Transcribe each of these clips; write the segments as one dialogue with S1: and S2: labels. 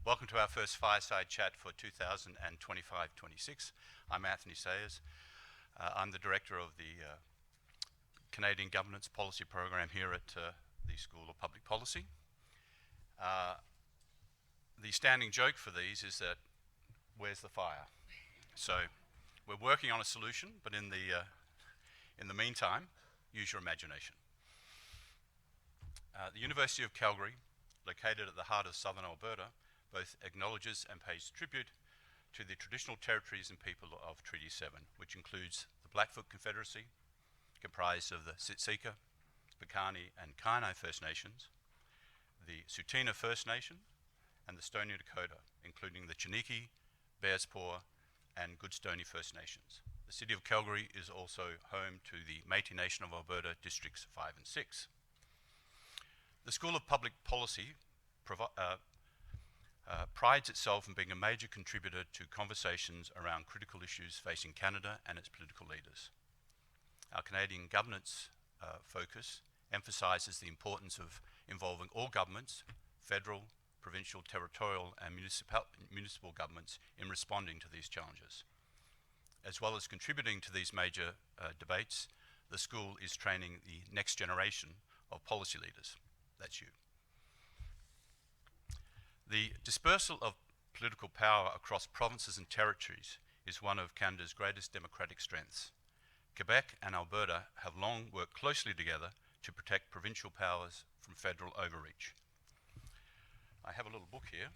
S1: Welcome to our first Fireside Chat for 2025-26. I'm Anthony Sayers. I'm the Director of the Canadian Governance Policy Program here at the School of Public Policy. The standing joke for these is that, where's the fire? So we're working on a solution, but in the meantime, use your imagination. The University of Calgary, located at the heart of southern Alberta, both acknowledges and pays tribute to the traditional territories and people of Treaty 7, which includes the Blackfoot Confederacy, comprised of the Siksika, Piikani and Kainai First Nations, the Tsuut'ina First Nation, and the Stoney Dakota, including the Chiniki, Bearspaw, and Goodstoney First Nations. The City of Calgary is also home to the Métis Nation of Alberta Districts 5 and 6. The School of Public Policy prides itself in being a major contributor to conversations around critical issues facing Canada and its political leaders. Our Canadian governance focus emphasises the importance of involving all governments, federal, provincial, territorial and municipal governments in responding to these challenges. As well as contributing to these major debates, the school is training the next generation of policy leaders. That's you. The dispersal of political power across provinces and territories is one of Canada's greatest democratic strengths. Quebec and Alberta have long worked closely together to protect provincial powers from federal overreach. I have a little book here.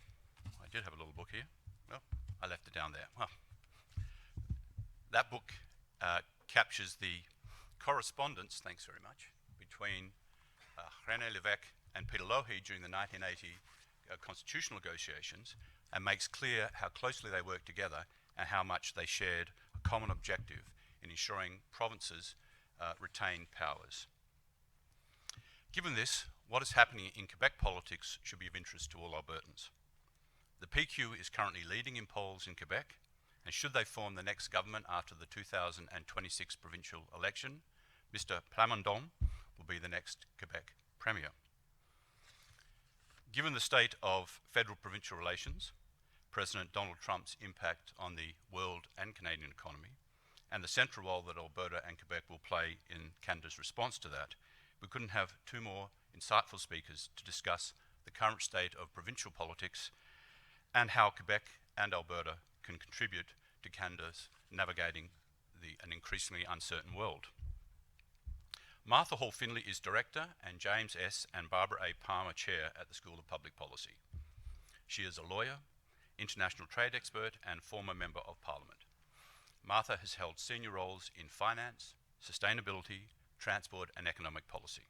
S1: I did have a little book here. Well, I left it down there. Well, that book captures the correspondence, thanks very much, between René Lévesque and Peter Lougheed during the 1980 constitutional negotiations, and makes clear how closely they worked together and how much they shared a common objective in ensuring provinces retain powers. Given this, what is happening in Quebec politics should be of interest to all Albertans. The PQ is currently leading in polls in Quebec, and should they form the next government after the 2026 provincial election, Mr. Plamondon will be the next Quebec Premier. Given the state of federal-provincial relations, President Donald Trump's impact on the world and Canadian economy, and the central role that Alberta and Quebec will play in Canada's response to that, we couldn't have two more insightful speakers to discuss the current state of provincial politics and how Quebec and Alberta can contribute to Canada's navigating an increasingly uncertain world. Martha Hall Findlay is Director and James S. and Barbara A. Palmer Chair at the School of Public Policy. She is a lawyer, international trade expert and former Member of Parliament. Martha has held senior roles in finance, sustainability, transport and economic policy,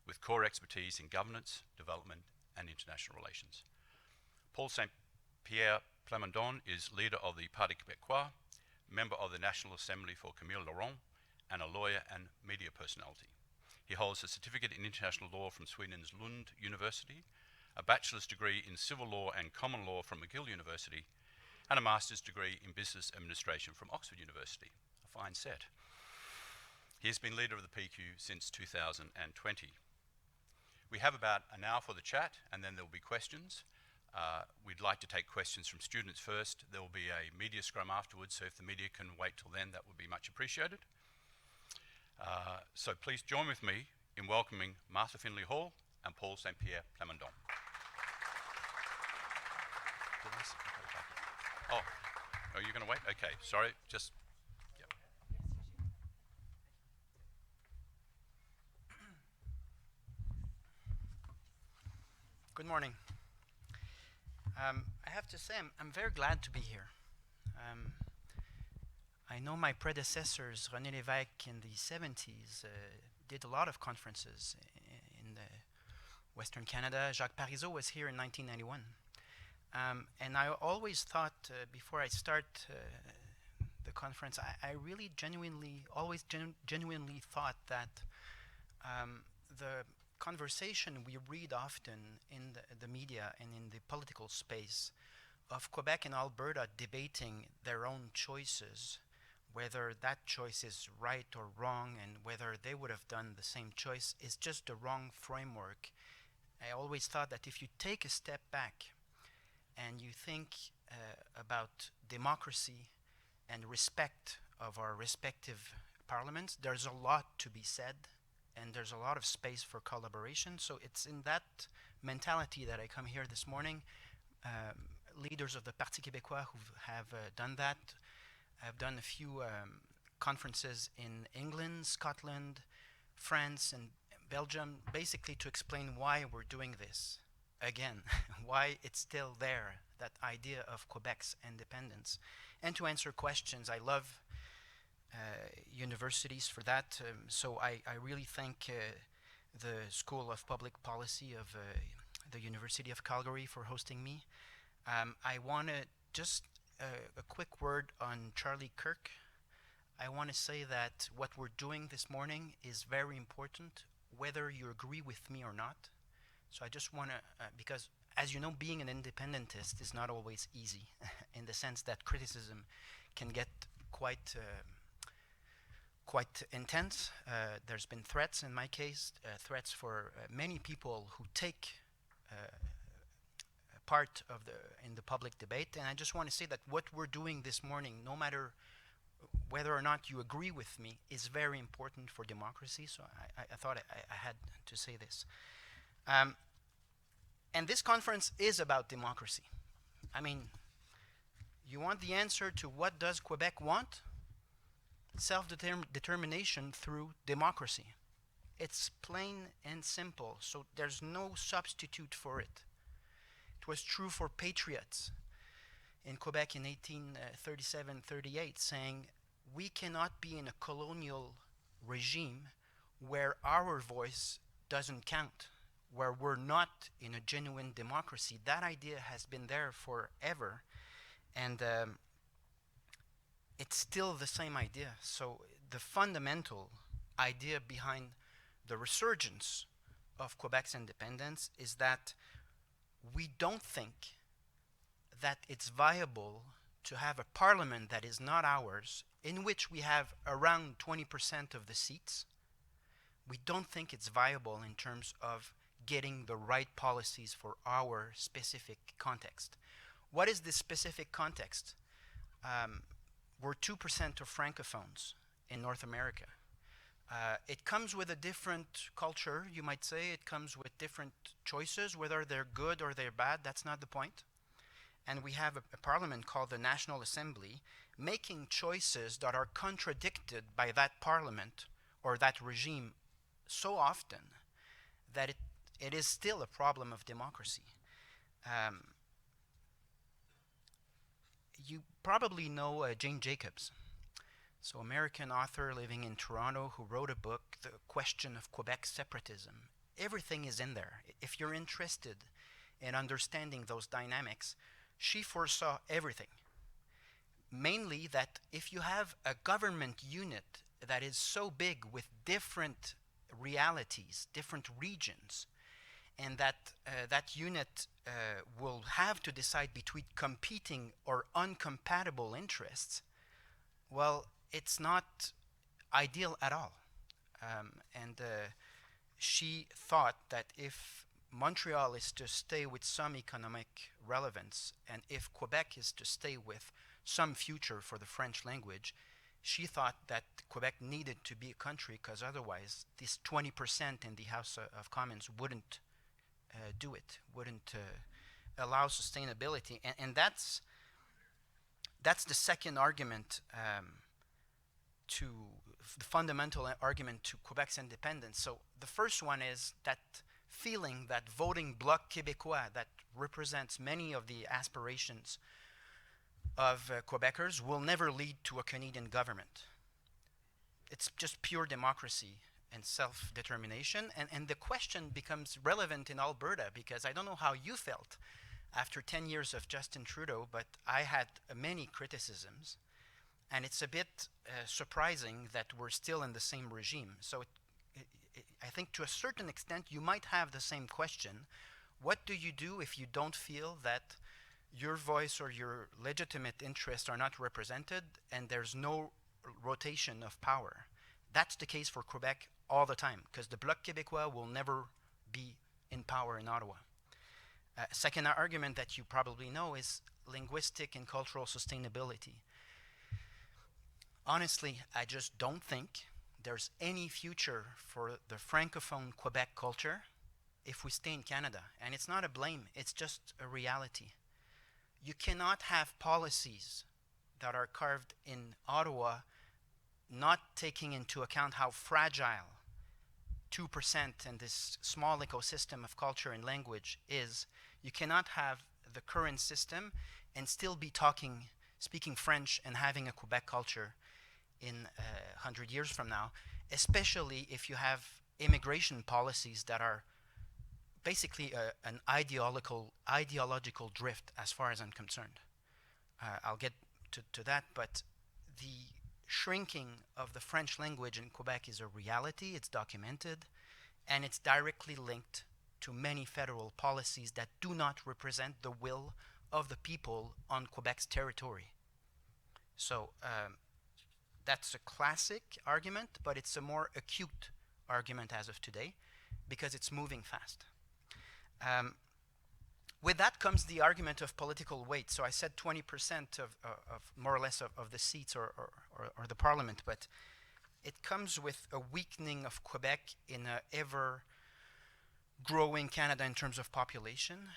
S1: with core expertise in governance, development and international relations. Paul St-Pierre Plamondon is leader of the Parti Québécois, member of the National Assembly for Camille Laurent, and a lawyer and media personality. He holds a certificate in international law from Sweden's Lund University, a bachelor's degree in civil law and common law from McGill University, and a master's degree in business administration from Oxford University. A fine set. He has been leader of the PQ since 2020. We have about an hour for the chat, and then there will be questions. We'd like to take questions from students first. There will be a media scrum afterwards, so if the media can wait till then, that would be much appreciated. So please join with me in welcoming Martha Findlay Hall and Paul St-Pierre Plamondon. Oh, are you going to wait? Okay, sorry, just, yep.
S2: Good morning. I have to say I'm very glad to be here. I know my predecessors, René Lévesque in the 70s, did a lot of conferences in the Western Canada. Jacques Parizeau was here in 1991. And I always thought, before I start the conference, I really genuinely thought that the conversation we read often in the media and in the political space of Quebec and Alberta debating their own choices, whether that choice is right or wrong and whether they would have done the same choice, is just the wrong framework. I always thought that if you take a step back and you think about democracy and respect of our respective parliaments, there's a lot to be said, and there's a lot of space for collaboration. So it's in that mentality that I come here this morning. Leaders of the Parti Québécois who have done that. I've done a few conferences in England, Scotland, France, and Belgium, basically to explain why we're doing this again, why it's still there, that idea of Quebec's independence, and to answer questions. I love universities for that, so I really thank the School of Public Policy of the University of Calgary for hosting me. I want to just a quick word on Charlie Kirk. I want to say that what we're doing this morning is very important, whether you agree with me or not. So I just want to, because as you know, being an independentist is not always easy in the sense that criticism can get quite intense. There's been threats in my case, threats for many people who take part of in the public debate. And I just want to say that what we're doing this morning, no matter whether or not you agree with me, is very important for democracy. So I thought I had to say this. And this conference is about democracy. I mean, you want the answer to what does Quebec want? Self-determination through democracy. It's plain and simple, so there's no substitute for it. It was true for patriots in Quebec in 1837-38, saying, we cannot be in a colonial regime where our voice doesn't count, where we're not in a genuine democracy. That idea has been there forever, and it's still the same idea. So the fundamental idea behind the resurgence of Quebec's independence is that we don't think that it's viable to have a parliament that is not ours, in which we have around 20% of the seats. We don't think it's viable in terms of getting the right policies for our specific context. What is this specific context? We're 2% of francophones in North America. It comes with a different culture, you might say. It comes with different choices, whether they're good or they're bad, that's not the point. And we have a parliament called the National Assembly making choices that are contradicted by that parliament or that regime so often that it is still a problem of democracy. You probably know Jane Jacobs. So American author living in Toronto who wrote a book, The Question of Quebec Separatism. Everything is in there. If you're interested in understanding those dynamics, she foresaw everything. Mainly that if you have a government unit that is so big with different realities, different regions, and that that unit will have to decide between competing or incompatible interests, well, it's not ideal at all. She thought that if Montreal is to stay with some economic relevance, and if Quebec is to stay with some future for the French language, she thought that Quebec needed to be a country, because otherwise this 20% in the House of Commons wouldn't do it, wouldn't allow sustainability. And that's the second argument, the fundamental argument to Quebec's independence. So the first one is that feeling that voting Bloc Québécois that represents many of the aspirations of Quebecers will never lead to a Canadian government. It's just pure democracy and self-determination. And the question becomes relevant in Alberta, because I don't know how you felt after 10 years of Justin Trudeau, but I had many criticisms. And it's a bit surprising that we're still in the same regime. So I think to a certain extent you might have the same question. What do you do if you don't feel that your voice or your legitimate interests are not represented and there's no rotation of power? That's the case for Quebec all the time, because the Bloc Québécois will never be in power in Ottawa. Second argument that you probably know is linguistic and cultural sustainability. Honestly, I just don't think there's any future for the Francophone Quebec culture if we stay in Canada. And it's not a blame, it's just a reality. You cannot have policies that are carved in Ottawa not taking into account how fragile 2% in this small ecosystem of culture and language is. You cannot have the current system and still be speaking French and having a Quebec culture in 100 years from now, especially if you have immigration policies that are basically an ideological drift as far as I'm concerned. I'll get to that, but the shrinking of the French language in Quebec is a reality, it's documented, and it's directly linked to many federal policies that do not represent the will of the people on Quebec's territory. So that's a classic argument, but it's a more acute argument as of today because it's moving fast. With that comes the argument of political weight. So I said 20% of more or less of the seats or the parliament, but it comes with a weakening of Quebec in an ever-growing Canada in terms of population,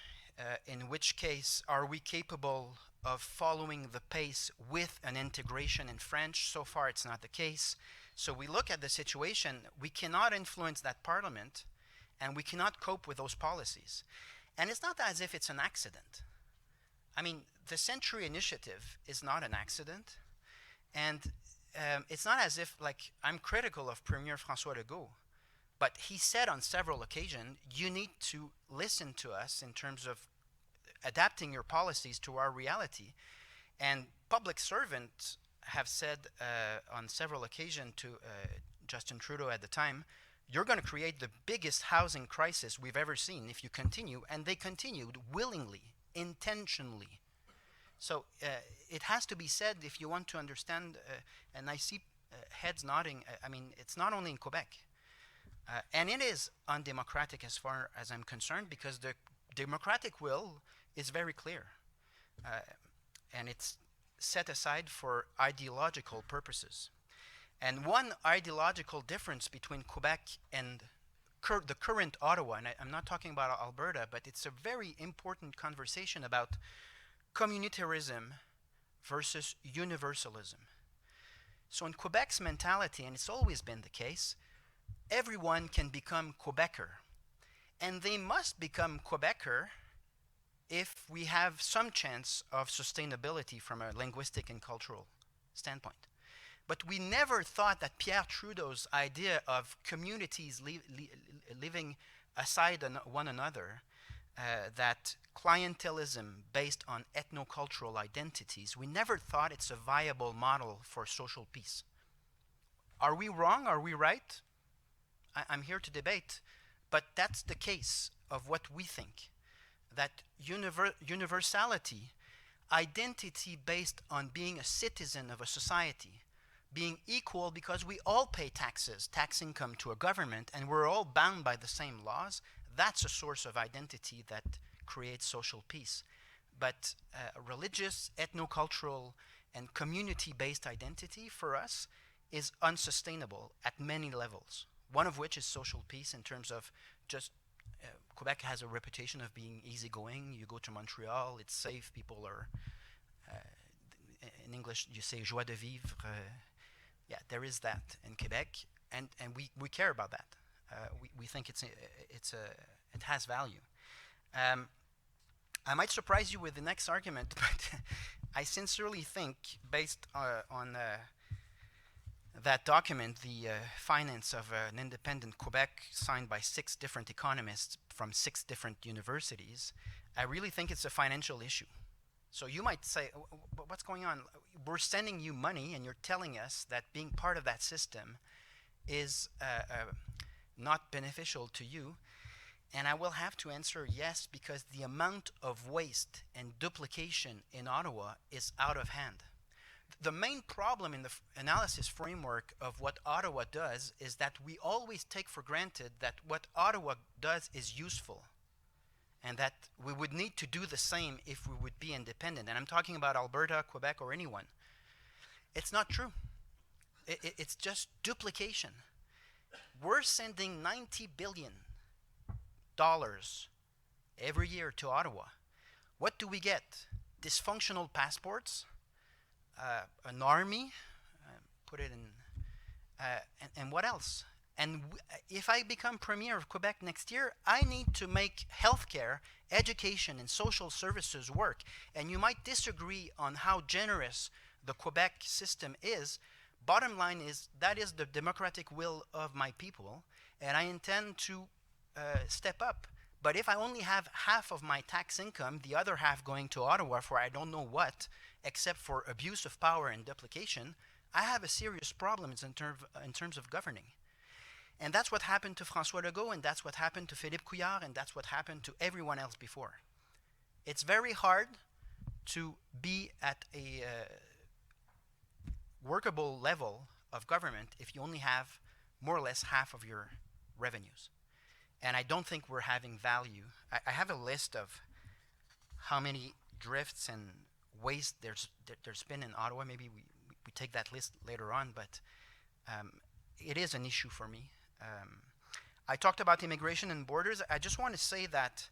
S2: in which case are we capable of following the pace with an integration in French? So far it's not the case. So we look at the situation, we cannot influence that parliament, and we cannot cope with those policies. And it's not as if it's an accident. I mean, the Century Initiative is not an accident. And it's not as if, like, I'm critical of Premier François Legault, but he said on several occasions, you need to listen to us in terms of adapting your policies to our reality. And public servants have said on several occasions to Justin Trudeau at the time, you're going to create the biggest housing crisis we've ever seen if you continue, and they continued willingly, intentionally. So it has to be said if you want to understand, and I see heads nodding, I mean, it's not only in Quebec. And it is undemocratic as far as I'm concerned because the democratic will is very clear. And it's set aside for ideological purposes. And one ideological difference between Quebec and the current Ottawa, and I'm not talking about Alberta, but it's a very important conversation about communitarism versus universalism. So in Quebec's mentality, and it's always been the case, everyone can become Quebecer. And they must become Quebecer if we have some chance of sustainability from a linguistic and cultural standpoint. But we never thought that Pierre Trudeau's idea of communities living aside one another, that clientelism based on ethnocultural identities, we never thought it's a viable model for social peace. Are we wrong? Are we right? I'm here to debate, but that's the case of what we think. That universality, identity based on being a citizen of a society, being equal because we all pay taxes, tax income to a government, and we're all bound by the same laws, that's a source of identity that creates social peace. But religious, ethnocultural, and community-based identity for us is unsustainable at many levels, one of which is social peace in terms of just Quebec has a reputation of being easygoing. You go to Montreal, it's safe, people are, in English you say joie de vivre. Yeah, there is that in Quebec, and we care about that. We think it has value. I might surprise you with the next argument, but I sincerely think, based on that document, the finance of an independent Quebec, signed by 6 different economists from 6 different universities, I really think it's a financial issue. So you might say, what's going on? We're sending you money and you're telling us that being part of that system is not beneficial to you. And I will have to answer yes, because the amount of waste and duplication in Ottawa is out of hand. The main problem in the analysis framework of what Ottawa does is that we always take for granted that what Ottawa does is useful. and that we would need to do the same if we would be independent. And I'm talking about Alberta, Quebec, or anyone. It's not true. It's just duplication. We're sending $90 billion every year to Ottawa. What do we get? Dysfunctional passports, an army, put it in, and what else? And if I become Premier of Quebec next year, I need to make healthcare, education, and social services work. And you might disagree on how generous the Quebec system is. Bottom line is that is the democratic will of my people, and I intend to step up. But if I only have half of my tax income, the other half going to Ottawa for I don't know what, except for abuse of power and duplication, I have a serious problem in terms of governing. And that's what happened to François Legault, and that's what happened to Philippe Couillard, and that's what happened to everyone else before. It's very hard to be at a workable level of government if you only have more or less half of your revenues. And I don't think we're having value. I have a list of how many drifts and waste there's been in Ottawa. Maybe we take that list later on, but it is an issue for me. I talked about immigration and borders. I just want to say that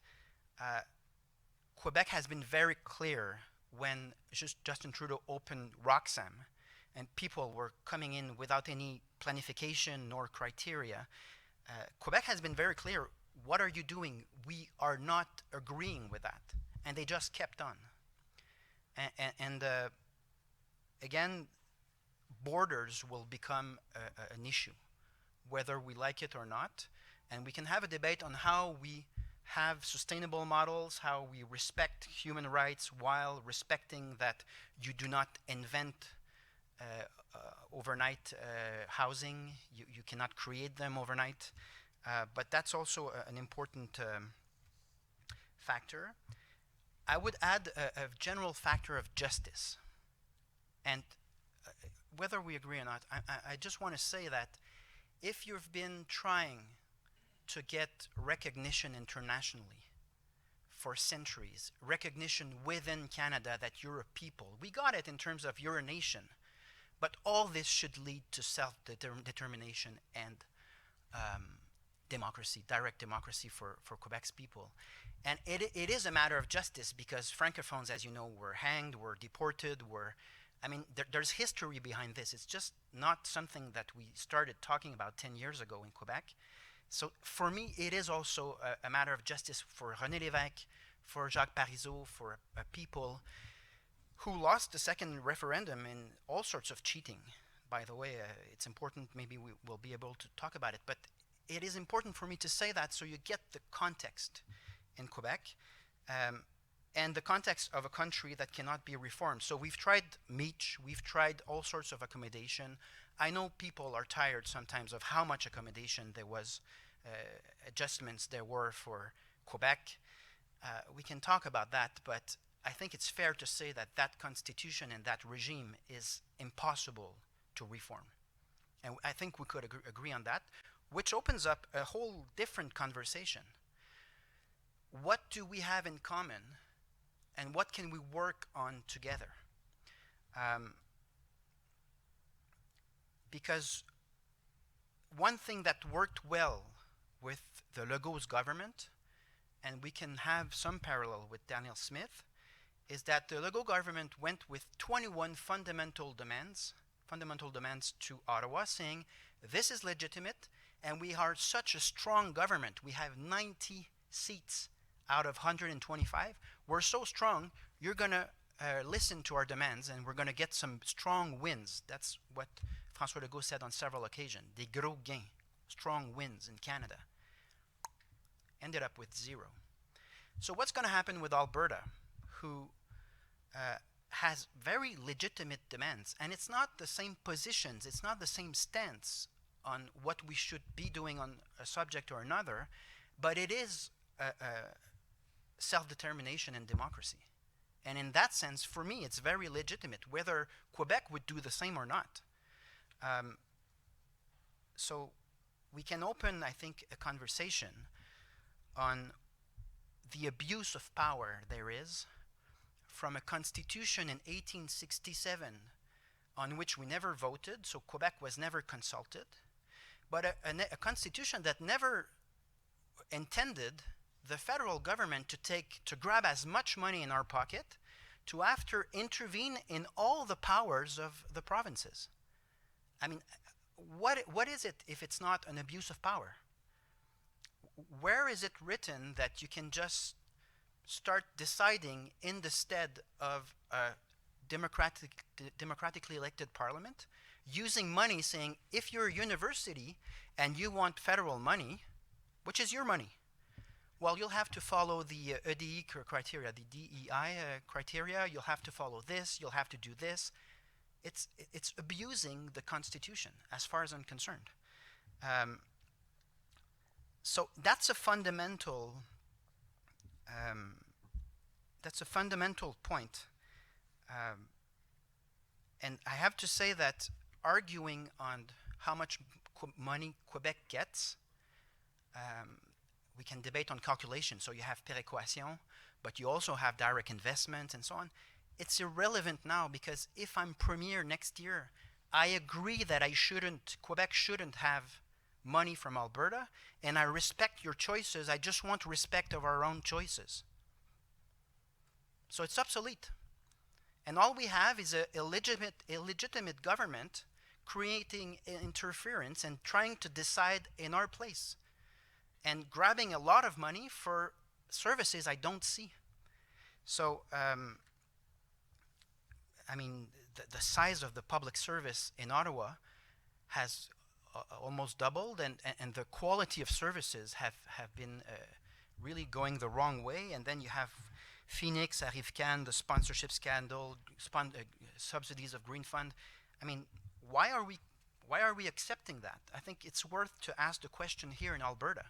S2: Quebec has been very clear when Justin Trudeau opened Roxham and people were coming in without any planification nor criteria. Quebec has been very clear, what are you doing? We are not agreeing with that. And they just kept on. And again, borders will become an issue, whether we like it or not. And we can have a debate on how we have sustainable models, how we respect human rights while respecting that you do not invent overnight housing. You cannot create them overnight. But that's also an important factor. I would add a general factor of justice. And whether we agree or not, I just want to say that if you've been trying to get recognition internationally for centuries, recognition within Canada that you're a people, we got it in terms of you're a nation, but all this should lead to self-determination and democracy, direct democracy for Quebec's people. And it is a matter of justice because Francophones, as you know, were hanged, were deported, there's history behind this. It's just not something that we started talking about 10 years ago in Quebec. So for me, it is also a matter of justice for René Lévesque, for Jacques Parizeau, for people who lost the second referendum in all sorts of cheating. By the way, it's important, maybe we will be able to talk about it, but it is important for me to say that so you get the context in Quebec and the context of a country that cannot be reformed. So we've tried Meach, we've tried all sorts of accommodation. I know people are tired sometimes of how much accommodation there was, adjustments there were for Quebec. We can talk about that, but I think it's fair to say that that constitution and that regime is impossible to reform. And I think we could agree on that, which opens up a whole different conversation. What do we have in common, and what can we work on together? Because one thing that worked well with the Legault's government, and we can have some parallel with Daniel Smith, is that the Legault government went with 21 fundamental demands to Ottawa, saying this is legitimate and we are such a strong government. We have 90 seats out of 125. We're so strong, you're going to listen to our demands and we're going to get some strong wins. That's what François Legault said on several occasions. Des gros gains, strong wins in Canada. Ended up with 0. So what's going to happen with Alberta, who has very legitimate demands, and it's not the same positions, it's not the same stance on what we should be doing on a subject or another, but it is self-determination and democracy. And in that sense, for me, it's very legitimate, whether Quebec would do the same or not. So we can open, I think, a conversation on the abuse of power there is from a constitution in 1867 on which we never voted, so Quebec was never consulted, but a constitution that never intended the federal government to grab as much money in our pocket to after intervene in all the powers of the provinces. I mean, what is it if it's not an abuse of power? Where is it written that you can just start deciding in the stead of a democratically elected parliament, using money, saying if you're a university and you want federal money, which is your money, well, you'll have to follow the EDI criteria, the DEI criteria. You'll have to follow this. You'll have to do this. It's abusing the Constitution, as far as I'm concerned. So that's a fundamental. That's a fundamental point. And I have to say that arguing on how much money Quebec gets, we can debate on calculation. So you have péréquation, but you also have direct investment and so on. It's irrelevant now, because if I'm premier next year, I agree that Quebec shouldn't have money from Alberta, and I respect your choices. I just want respect of our own choices. So it's obsolete. And all we have is an illegitimate government creating interference and trying to decide in our place and grabbing a lot of money for services I don't see. So, I mean, the size of the public service in Ottawa has almost doubled, and the quality of services have been really going the wrong way. And then you have Phoenix, Arrivcan, the sponsorship scandal, subsidies of Green Fund. I mean, why are we accepting that? I think it's worth to ask the question here in Alberta.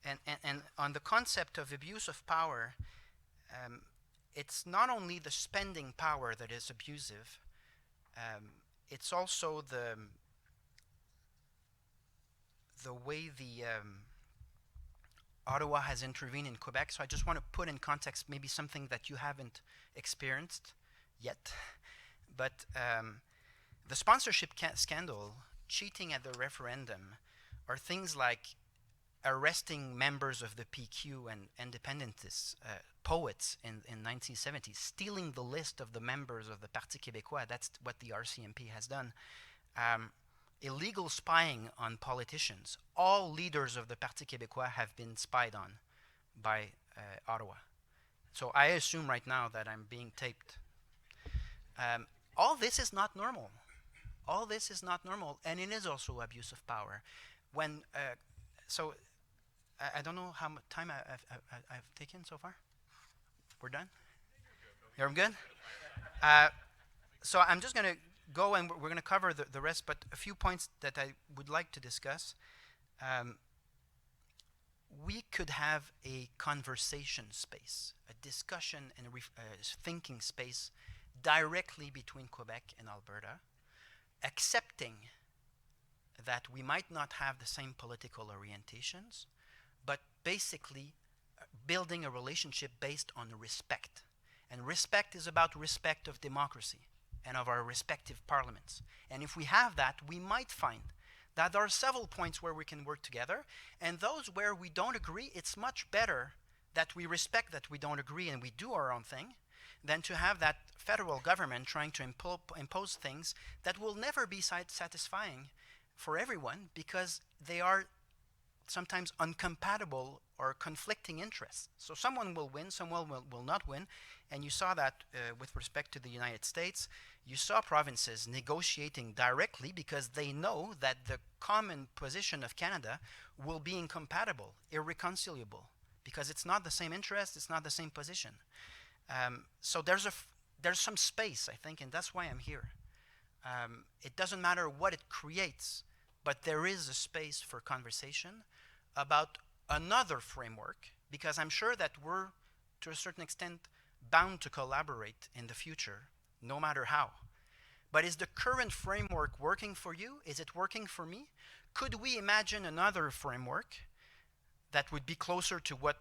S2: And on the concept of abuse of power, it's not only the spending power that is abusive, it's also the way the Ottawa has intervened in Quebec. So I just want to put in context maybe something that you haven't experienced yet. But the sponsorship scandal, cheating at the referendum, are things like arresting members of the PQ and independentists, poets in 1970s, stealing the list of the members of the Parti Québécois. That's what the RCMP has done. Illegal spying on politicians. All leaders of the Parti Québécois have been spied on by Ottawa. So I assume right now that I'm being taped. All this is not normal. All this is not normal, and it is also abuse of power. When so I don't know how much time I've taken so far. We're done? You're good? So I'm just going to go, and we're going to cover the rest, but a few points that I would like to discuss. We could have a conversation space, a discussion and thinking space directly between Quebec and Alberta, accepting that we might not have the same political orientations, but basically building a relationship based on respect. And respect is about respect of democracy and of our respective parliaments. And if we have that, we might find that there are several points where we can work together, and those where we don't agree, it's much better that we respect that we don't agree and we do our own thing than to have that federal government trying to impose things that will never be satisfying for everyone, because they are sometimes incompatible or conflicting interests. So someone will win, someone will not win. And you saw that with respect to the United States. You saw provinces negotiating directly because they know that the common position of Canada will be incompatible, irreconcilable, because it's not the same interest, it's not the same position. So there's some space, I think, and that's why I'm here. It doesn't matter what it creates, but there is a space for conversation about another framework, because I'm sure that we're, to a certain extent, bound to collaborate in the future, no matter how. But is the current framework working for you? Is it working for me? Could we imagine another framework that would be closer to what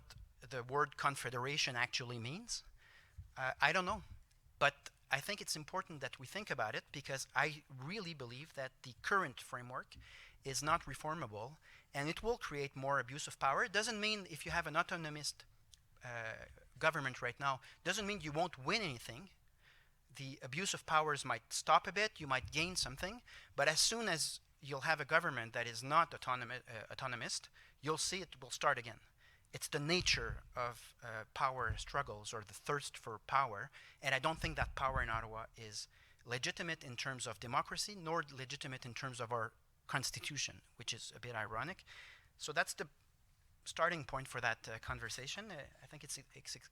S2: the word confederation actually means. I don't know, but I think it's important that we think about it, because I really believe that the current framework is not reformable, and it will create more abuse of power. It doesn't mean if you have an autonomist government right now, doesn't mean you won't win anything. The abuse of powers might stop a bit, you might gain something, but as soon as you'll have a government that is not autonomist, you'll see it will start again. It's the nature of power struggles, or the thirst for power, and I don't think that power in Ottawa is legitimate in terms of democracy, nor legitimate in terms of our constitution, which is a bit ironic. So that's the starting point for that conversation. I think it's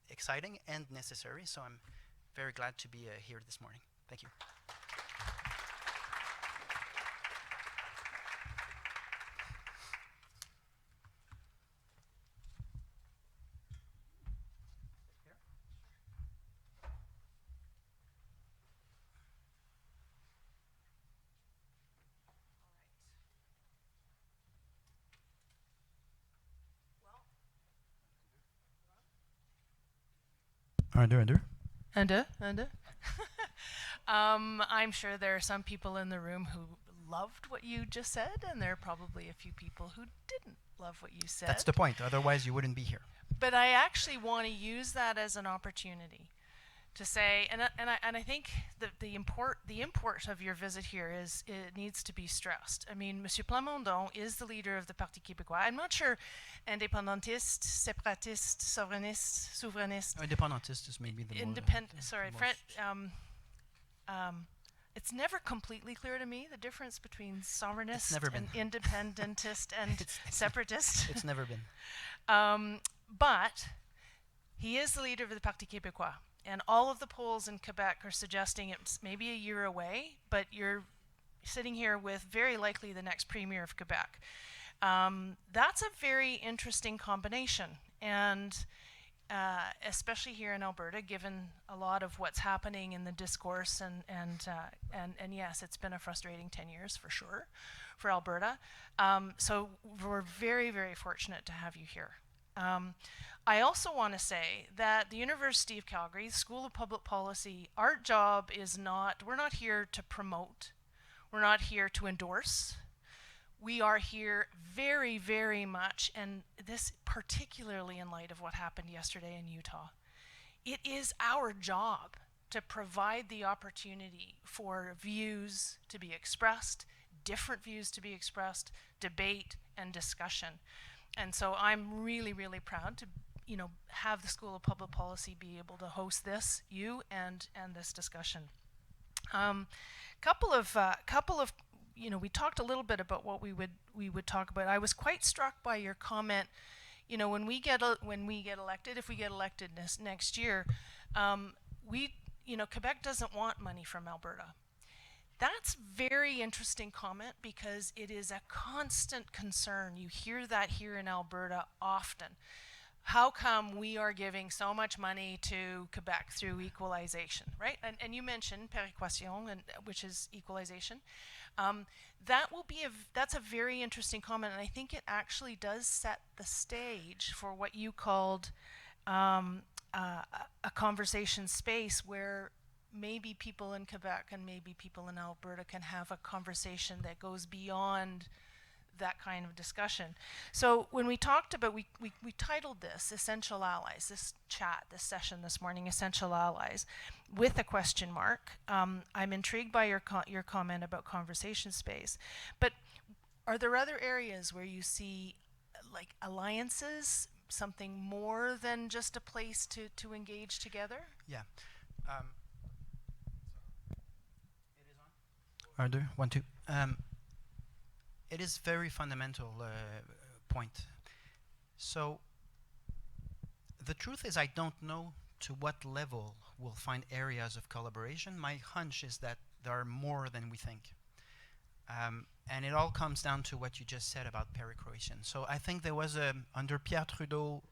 S2: exciting and necessary, so I'm very glad to be here this morning. Thank you.
S3: I'm sure there are some people in the room who loved what you just said, and there are probably a few people who didn't love what you said.
S2: That's the point. Otherwise, you wouldn't be here.
S3: But I actually want to use that as an opportunity to say, and I think the import of your visit here is, it needs to be stressed. I mean, Monsieur Plamondon is the leader of the Parti Québécois. I'm not sure, indépendantiste, séparatiste, souverainiste.
S2: Independentist is maybe the
S3: it's never completely clear to me the difference between sovereignist and independentist and separatist.
S2: It's never been.
S3: But he is the leader of the Parti Québécois. And all of the polls in Quebec are suggesting it's maybe a year away, but you're sitting here with very likely the next premier of Quebec. That's a very interesting combination, and especially here in Alberta, given a lot of what's happening in the discourse, and yes, it's been a frustrating 10 years for sure for Alberta. So we're very, very fortunate to have you here. I also want to say that the University of Calgary School of Public Policy, our job is not, we're not here to promote, we're not here to endorse. We are here very, very much, and this particularly in light of what happened yesterday in Utah. It is our job to provide the opportunity for views to be expressed, different views to be expressed, debate and discussion. And so I'm really, really proud to have the School of Public Policy be able to host this, you and this discussion. Couple of we talked a little bit about what we would talk about. I was quite struck by your comment. When we get elected, if we get elected next year, Quebec doesn't want money from Alberta. That's very interesting comment, because it is a constant concern. You hear that here in Alberta often. How come we are giving so much money to Quebec through equalization, right? And you mentioned péréquation, which is equalization. That's a very interesting comment, and I think it actually does set the stage for what you called a conversation space where maybe people in Quebec and maybe people in Alberta can have a conversation that goes beyond that kind of discussion. So when we talked about, we titled this Essential Allies, this chat, this session this morning, Essential Allies, with a question mark. I'm intrigued by your comment about conversation space, but are there other areas where you see like alliances, something more than just a place to engage together?
S2: Yeah. It is on? Are there? 1, 2. It is very fundamental point. So the truth is, I don't know to what level we'll find areas of collaboration. My hunch is that there are more than we think. And it all comes down to what you just said about péréquation. So I think there was under Pierre Trudeau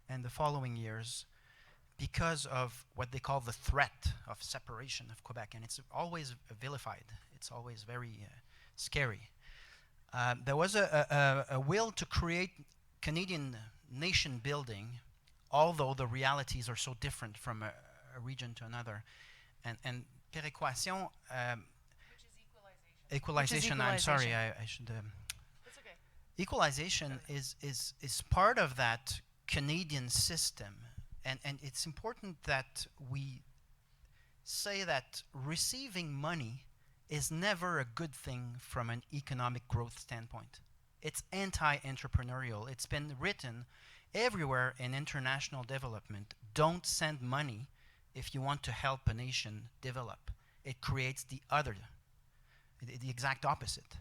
S2: and the following years, because of what they call the threat of separation of Quebec, and it's always vilified. It's always very scary. There was a will to create Canadian nation building, although the realities are so different from a region to another, and péréquation,
S3: Which is equalization.
S2: equalization. I'm sorry, I should.
S3: That's okay.
S2: Equalization is part of that Canadian system, and it's important that we say that receiving money is never a good thing from an economic growth standpoint. It's anti-entrepreneurial. It's been written everywhere in international development. Don't send money if you want to help a nation develop. It creates the exact opposite.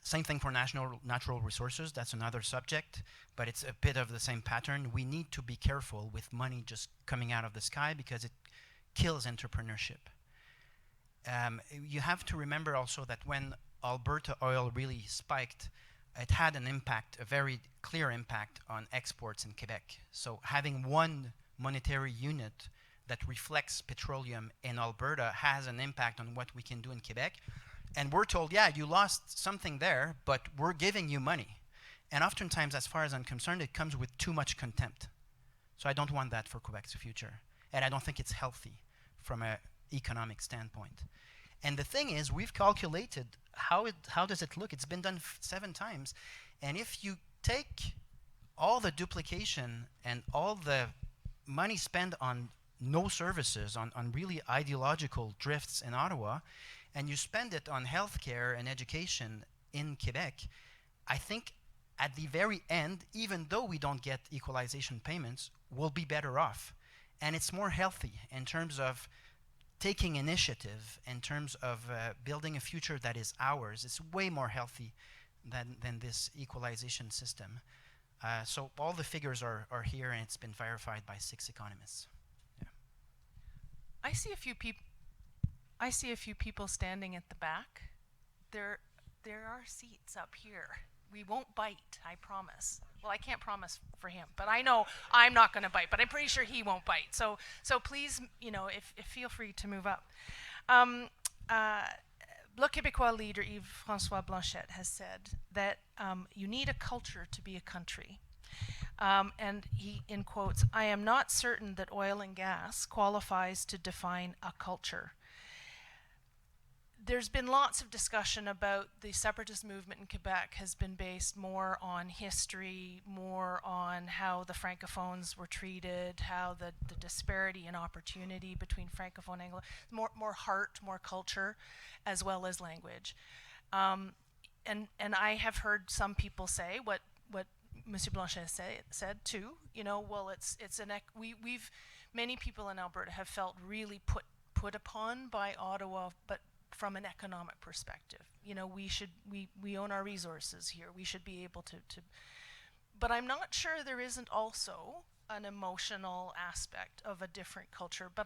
S2: Same thing for natural resources. That's another subject, but it's a bit of the same pattern. We need to be careful with money just coming out of the sky because it kills entrepreneurship. You have to remember also that when Alberta oil really spiked, it had an impact, a very clear impact on exports in Quebec. So having one monetary unit that reflects petroleum in Alberta has an impact on what we can do in Quebec. And we're told, yeah, you lost something there, but we're giving you money. And oftentimes, as far as I'm concerned, it comes with too much contempt. So I don't want that for Quebec's future. And I don't think it's healthy from an economic standpoint. And the thing is, we've calculated how does it look. It's been done 7 times. And if you take all the duplication and all the money spent on no services, on really ideological drifts in Ottawa, and you spend it on healthcare and education in Quebec, I think at the very end, even though we don't get equalization payments, we'll be better off. And it's more healthy in terms of taking initiative, in terms of building a future that is ours. It's way more healthy than this equalization system. So all the figures are here, and it's been verified by 6 economists. Yeah.
S3: I see a few people standing at the back. There are seats up here. We won't bite, I promise. Well, I can't promise for him, but I know I'm not going to bite, but I'm pretty sure he won't bite. So please, if feel free to move up. Bloc Québécois leader Yves-François Blanchet has said that you need a culture to be a country. And he, in quotes, "I am not certain that oil and gas qualifies to define a culture." There's been lots of discussion about the separatist movement in Quebec has been based more on history, more on how the francophones were treated, how the disparity in opportunity between francophone and Anglo, more heart, more culture, as well as language. And I have heard some people say what Monsieur Blanchet said too. Well, we've many people in Alberta have felt really put upon by Ottawa, but from an economic perspective. We own our resources here. We should be able to but I'm not sure there isn't also an emotional aspect of a different culture. But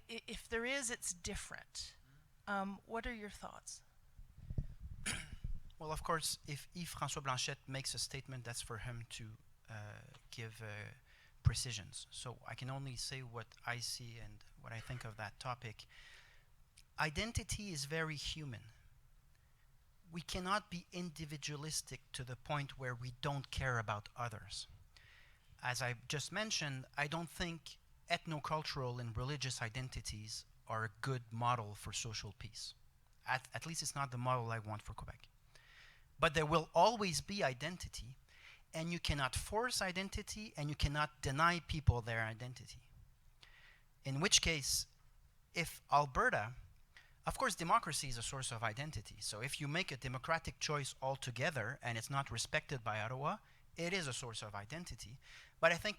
S3: if there is, it's different. What are your thoughts?
S2: Well, of course, if Yves-François Blanchet makes a statement, that's for him to give precisions. So I can only say what I see and what I think of that topic. Identity is very human. We cannot be individualistic to the point where we don't care about others. As I just mentioned, I don't think ethnocultural and religious identities are a good model for social peace. At least it's not the model I want for Quebec. But there will always be identity, and you cannot force identity, and you cannot deny people their identity. In which case, if Alberta, of course, democracy is a source of identity. So if you make a democratic choice altogether and it's not respected by Ottawa, it is a source of identity. But I think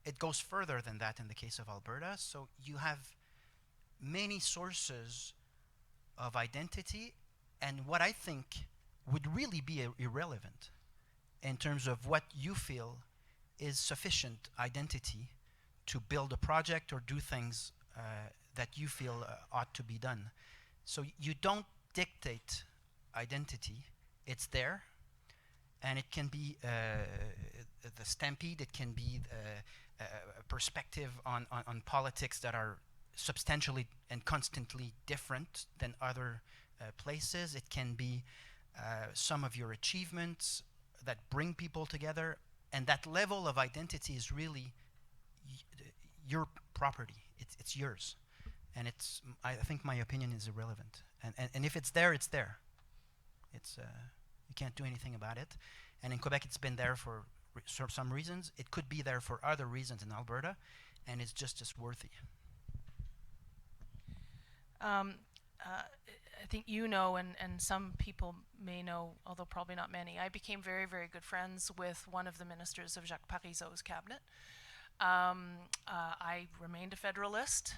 S2: it goes further than that in the case of Alberta. So you have many sources of identity, and what I think would really be irrelevant in terms of what you feel is sufficient identity to build a project or do things that you feel ought to be done. So you don't dictate identity. It's there, and it can be the stampede. It can be a perspective on politics that are substantially and constantly different than other places. It can be some of your achievements that bring people together, and that level of identity is really your property. It's yours, and I think my opinion is irrelevant. And if it's there, it's there. It's you can't do anything about it. And in Quebec, it's been there for some reasons. It could be there for other reasons in Alberta, and it's just as worthy.
S3: I think you know, and some people may know, although probably not many, I became very, very good friends with one of the ministers of Jacques Parizeau's cabinet. I remained a Federalist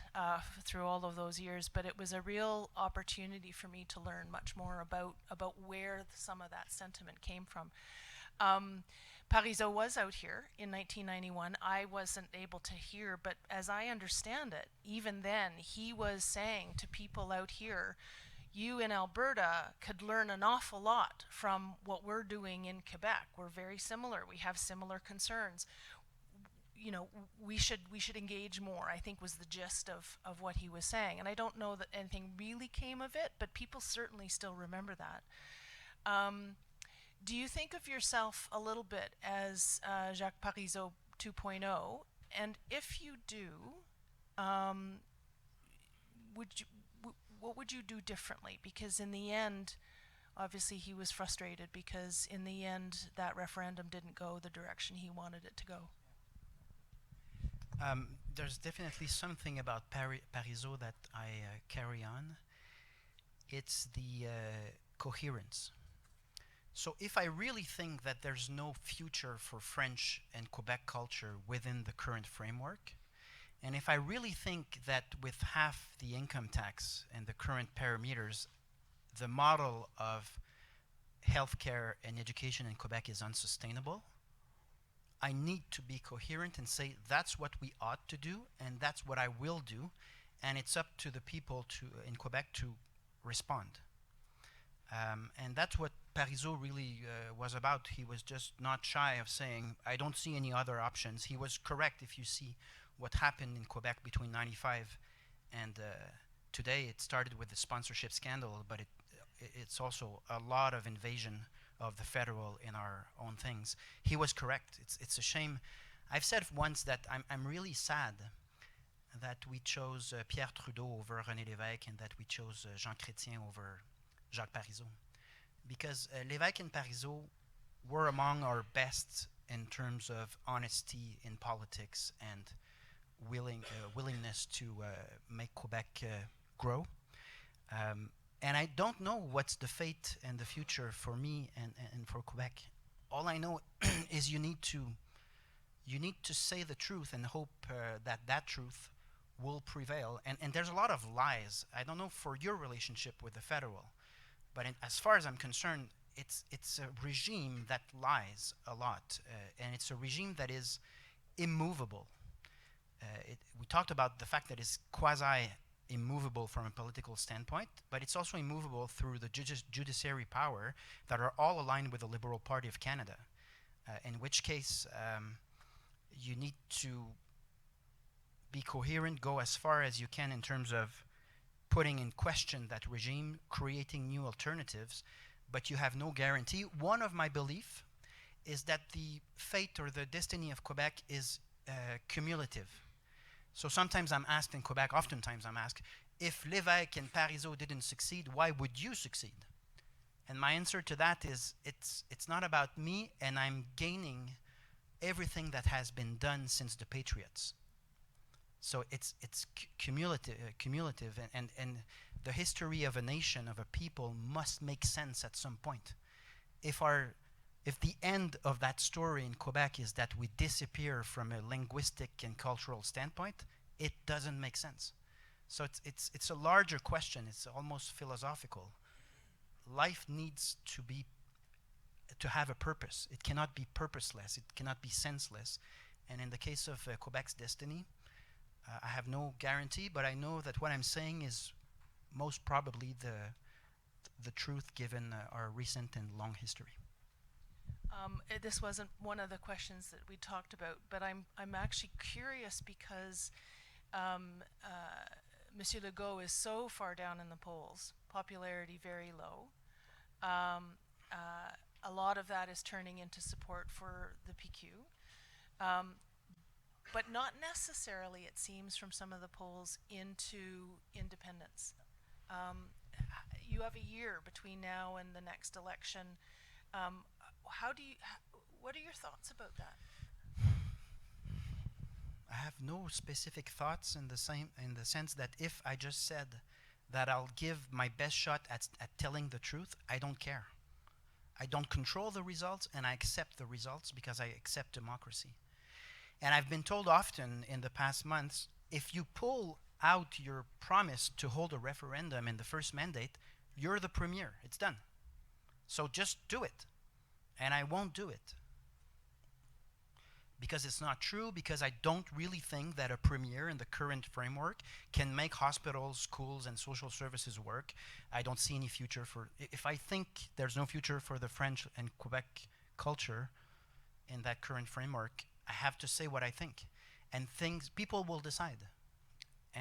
S3: through all of those years, but it was a real opportunity for me to learn much more about where some of that sentiment came from. Parizeau was out here in 1991. I wasn't able to hear, but as I understand it, even then, he was saying to people out here, you in Alberta could learn an awful lot from what we're doing in Quebec. We're very similar. We have similar concerns. You know, we should engage more, I think was the gist of what he was saying. And I don't know that anything really came of it, but people certainly still remember that. Do you think of yourself a little bit as Jacques Parizeau 2.0? And if you do, what would you do differently? Because in the end, obviously he was frustrated because in the end that referendum didn't go the direction he wanted it to go.
S2: There's definitely something about Parizeau that I carry on. It's the coherence. So if I really think that there's no future for French and Quebec culture within the current framework, and if I really think that with half the income tax and the current parameters, the model of healthcare and education in Quebec is unsustainable, I need to be coherent and say that's what we ought to do and that's what I will do, and it's up to the people in Quebec to respond. And that's what Parizeau really was about. He was just not shy of saying, I don't see any other options. He was correct if you see what happened in Quebec between 95 and today. It started with the sponsorship scandal, but it's also a lot of invasion of the federal in our own things. He was correct. It's a shame. I've said once that I'm really sad that we chose Pierre Trudeau over René Lévesque and that we chose Jean Chrétien over Jacques Parizeau. Because Lévesque and Parizeau were among our best in terms of honesty in politics and willingness to make Quebec grow. And I don't know what's the fate and the future for me and for Quebec. All I know is you need to say the truth and hope that truth will prevail. And there's a lot of lies. I don't know for your relationship with the federal, but as far as I'm concerned, it's a regime that lies a lot, and it's a regime that is immovable. We talked about the fact that it's quasi-immovable from a political standpoint, but it's also immovable through the judiciary power that are all aligned with the Liberal Party of Canada, in which case you need to be coherent, go as far as you can in terms of putting in question that regime, creating new alternatives, but you have no guarantee. One of my beliefs is that the fate or the destiny of Quebec is cumulative. So sometimes I'm asked in Quebec, oftentimes I'm asked, if Lévesque and Parizeau didn't succeed, why would you succeed? And my answer to that is, it's not about me, and I'm gaining everything that has been done since the Patriots. So it's cumulative, and the history of a nation, of a people, must make sense at some point. If the end of that story in Quebec is that we disappear from a linguistic and cultural standpoint, it doesn't make sense. So it's a larger question. It's almost philosophical. Life needs to have a purpose. It cannot be purposeless. It cannot be senseless. And in the case of Quebec's destiny, I have no guarantee, but I know that what I'm saying is most probably the truth given our recent and long history.
S3: This wasn't one of the questions that we talked about, but I'm actually curious because Monsieur Legault is so far down in the polls, popularity very low. A lot of that is turning into support for the PQ. But not necessarily, it seems, from some of the polls, into independence. You have a year between now and the next election. What are your thoughts about that?
S2: I have no specific thoughts in the sense that if I just said that I'll give my best shot at telling the truth, I don't care. I don't control the results, and I accept the results because I accept democracy. And I've been told often in the past months, if you pull out your promise to hold a referendum in the first mandate, you're the premier. It's done. So just do it. And I won't do it. Because it's not true, because I don't really think that a premier in the current framework can make hospitals, schools, and social services work. I don't see any future for, if I think there's no future for the French and Quebec culture in that current framework, I have to say what I think. And people will decide.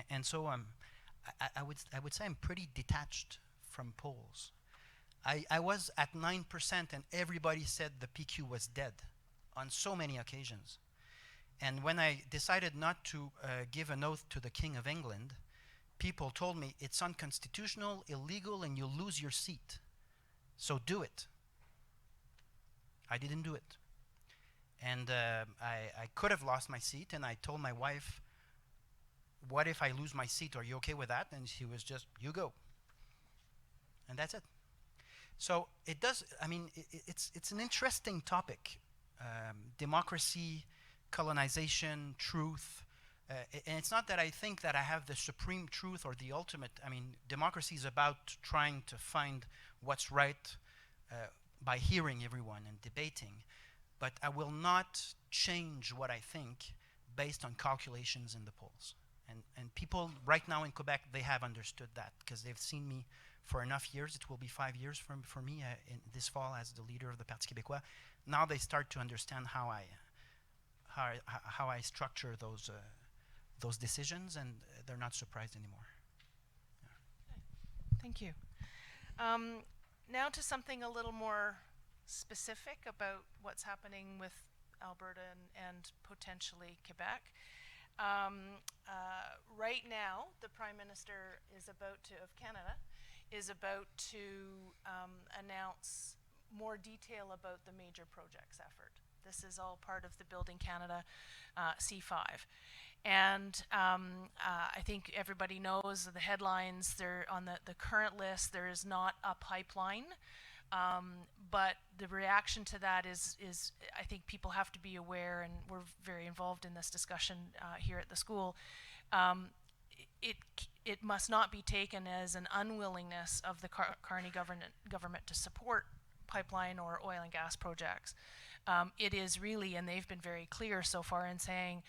S2: And so I would say I'm pretty detached from polls. I was at 9% and everybody said the PQ was dead on so many occasions. And when I decided not to give an oath to the King of England, people told me it's unconstitutional, illegal, and you'll lose your seat. So do it. I didn't do it. And I could have lost my seat, and I told my wife, what if I lose my seat? Are you okay with that? And she was just, you go. And that's it. So it does, I mean, it's an interesting topic. Democracy, colonization, truth. And it's not that I think that I have the supreme truth or the ultimate. I mean, democracy is about trying to find what's right by hearing everyone and debating. But I will not change what I think based on calculations in the polls. And people right now in Quebec, they have understood that because they've seen me for enough years. It will be 5 years for me in this fall as the leader of the Parti Québécois. Now they start to understand how I structure those decisions, and they're not surprised anymore.
S3: Yeah. Okay. Thank you. Now to something a little more specific about what's happening with Alberta and potentially Quebec. Right now, the Prime Minister of Canada is about to announce more detail about the major projects effort. This is all part of the Building Canada C5. And I think everybody knows the headlines. They're on the current list. There is not a pipeline. But the reaction to that is I think people have to be aware, and we're very involved in this discussion here at the school. It must not be taken as an unwillingness of the Carney government to support pipeline or oil and gas projects. It is really, and they've been very clear so far in saying,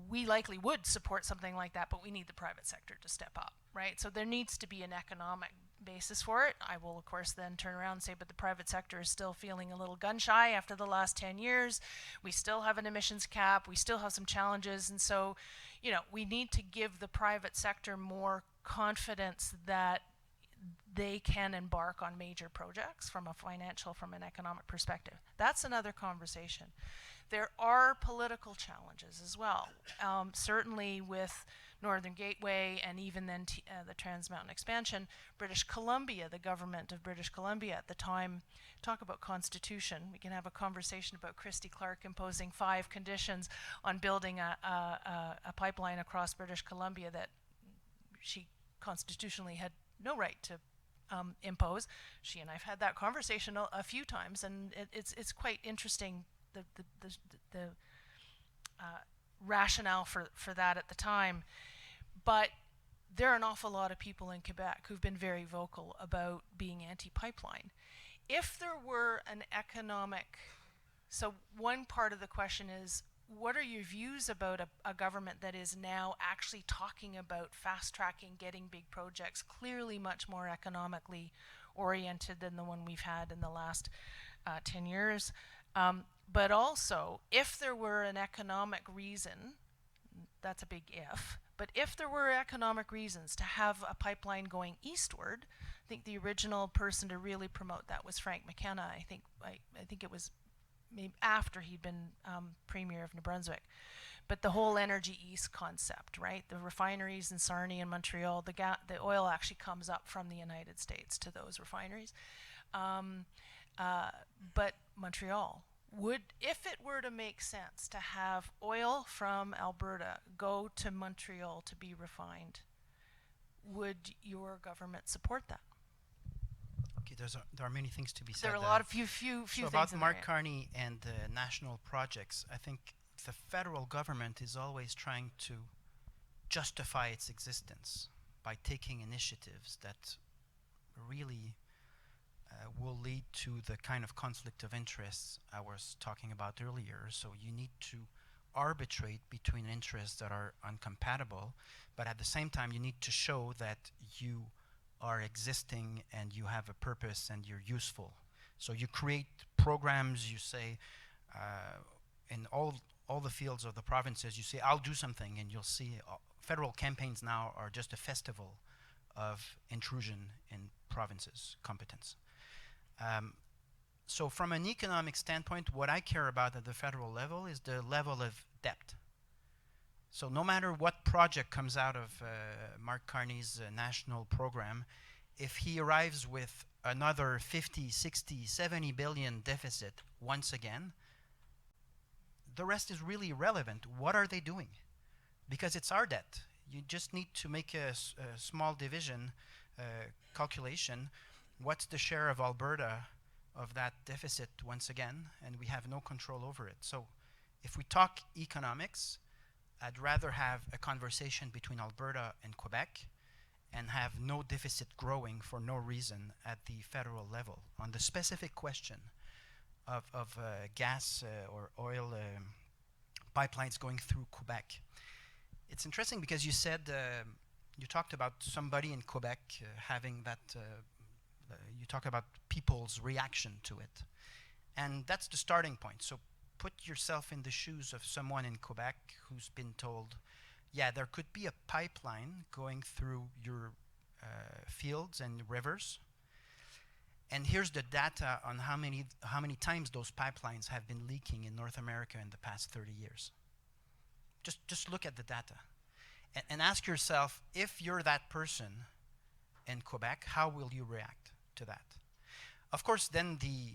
S3: we likely would support something like that, but we need the private sector to step up, right? So there needs to be an economic basis for it. I will, of course, then turn around and say, but the private sector is still feeling a little gun shy after the last 10 years. We still have an emissions cap. We still have some challenges. And so, you know, we need to give the private sector more confidence that they can embark on major projects from an economic perspective. That's another conversation. There are political challenges as well, certainly with Northern Gateway and even then the Trans Mountain expansion. British Columbia, the government of British Columbia at the time, talk about constitution. We can have a conversation about Christy Clark imposing 5 conditions on building a pipeline across British Columbia that she constitutionally had no right to impose. She and I've had that conversation a few times, and it's quite interesting the rationale for that at the time. But there are an awful lot of people in Quebec who've been very vocal about being anti-pipeline. If there were an economic, so one part of the question is, what are your views about a government that is now actually talking about fast-tracking, getting big projects, clearly much more economically oriented than the one we've had in the last 10 years? But also, if there were an economic reason, that's a big if, But if there were economic reasons to have a pipeline going eastward, I think the original person to really promote that was Frank McKenna. I think it was maybe after he'd been Premier of New Brunswick. But the whole Energy East concept, right? The refineries in Sarnia and Montreal, the oil actually comes up from the United States to those refineries. But Montreal would, if it were to make sense to have oil from Alberta go to Montreal to be refined, would your government support that?
S2: Okay, there are many things to be said.
S3: There are a lot of few
S2: so
S3: things
S2: about
S3: in
S2: Mark
S3: there.
S2: Carney and national projects. I think the federal government is always trying to justify its existence by taking initiatives that really will lead to the kind of conflict of interests I was talking about earlier. So you need to arbitrate between interests that are incompatible, but at the same time you need to show that you are existing and you have a purpose and you're useful. So you create programs, you say, in all the fields of the provinces, you say, I'll do something, and you'll see federal campaigns now are just a festival of intrusion in provinces' competence. So from an economic standpoint, what I care about at the federal level is the level of debt. So no matter what project comes out of Mark Carney's national program, if he arrives with another 50, 60, 70 billion deficit once again, the rest is really irrelevant. What are they doing? Because it's our debt. You just need to make a small division calculation. What's the share of Alberta of that deficit once again? And we have no control over it. So if we talk economics, I'd rather have a conversation between Alberta and Quebec and have no deficit growing for no reason at the federal level. On the specific question of gas or oil pipelines going through Quebec, it's interesting because you said, you talked about somebody in Quebec having that, you talk about people's reaction to it. And that's the starting point. So put yourself in the shoes of someone in Quebec who's been told, yeah, there could be a pipeline going through your fields and rivers. And here's the data on how many times those pipelines have been leaking in North America in the past 30 years. Just look at the data. And ask yourself, if you're that person in Quebec, how will you react to that? Of course, then the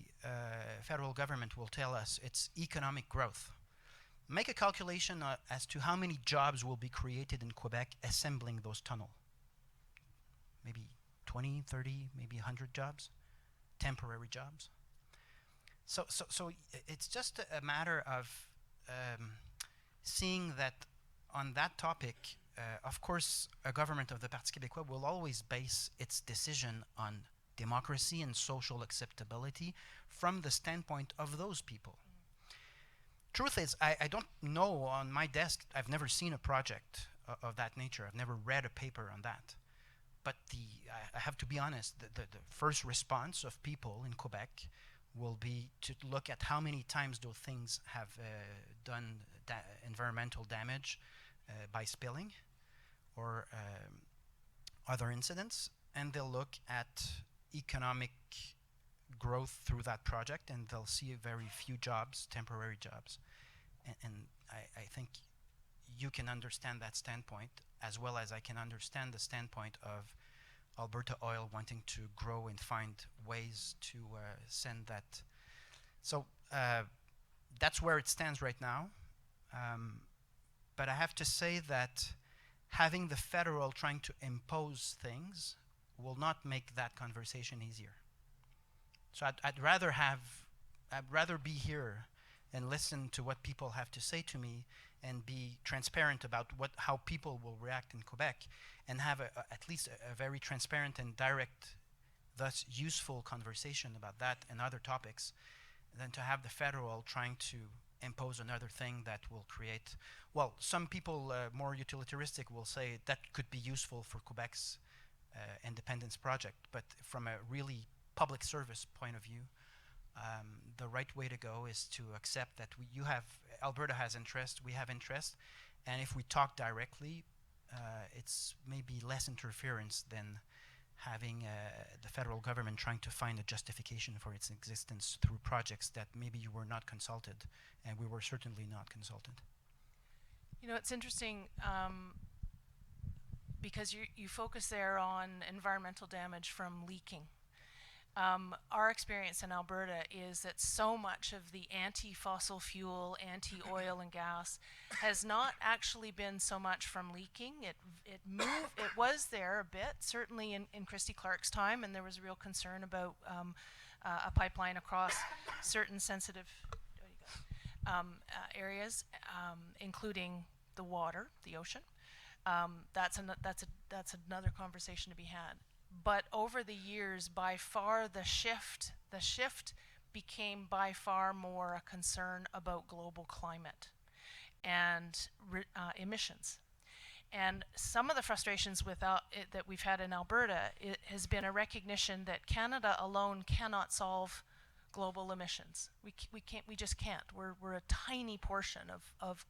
S2: federal government will tell us it's economic growth. Make a calculation as to how many jobs will be created in Quebec assembling those tunnels. Maybe 20, 30, maybe 100 jobs, temporary jobs. So it's just a matter of seeing that on that topic, of course, a government of the Parti Québécois will always base its decision on democracy and social acceptability from the standpoint of those people. Truth is, I don't know, on my desk, I've never seen a project of that nature. I've never read a paper on that. But I have to be honest, the first response of people in Quebec will be to look at how many times those things have done environmental damage by spilling or other incidents, and they'll look at economic growth through that project, and they'll see very few jobs, temporary jobs. And I think you can understand that standpoint as well as I can understand the standpoint of Alberta Oil wanting to grow and find ways to send that. So that's where it stands right now. But I have to say that having the federal trying to impose things will not make that conversation easier. So I'd rather be here and listen to what people have to say to me and be transparent about how people will react in Quebec and have at least a very transparent and direct, thus useful conversation about that and other topics, than to have the federal trying to impose another thing that will create, well, some people more utilitaristic will say that could be useful for Quebec's independence project, but from a really public service point of view, the right way to go is to accept that Alberta has interest, we have interest, and if we talk directly, it's maybe less interference than having the federal government trying to find a justification for its existence through projects that maybe you were not consulted, and we were certainly not consulted.
S3: You know, it's interesting because you focus there on environmental damage from leaking. Our experience in Alberta is that so much of the anti-fossil fuel, anti-oil and gas has not actually been so much from leaking. It was there a bit, certainly in Christy Clark's time, and there was a real concern about a pipeline across certain sensitive areas, including the water, the ocean. That's another conversation to be had. But over the years, by far the shift became by far more a concern about global climate and emissions. And some of the frustrations with that we've had in Alberta has been a recognition that Canada alone cannot solve global emissions. We just can't. We're a tiny portion of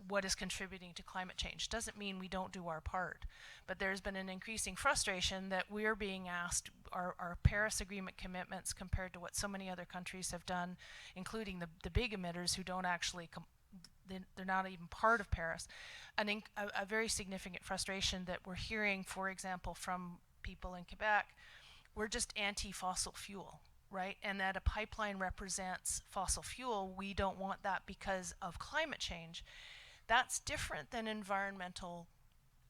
S3: what is contributing to climate change. Doesn't mean we don't do our part, but there's been an increasing frustration that we're being asked our Paris Agreement commitments compared to what so many other countries have done, including the big emitters who don't actually they're not even part of Paris. A very significant frustration that we're hearing, for example, from people in Quebec, we're just anti-fossil fuel, right? And that a pipeline represents fossil fuel, we don't want that because of climate change. That's different than environmental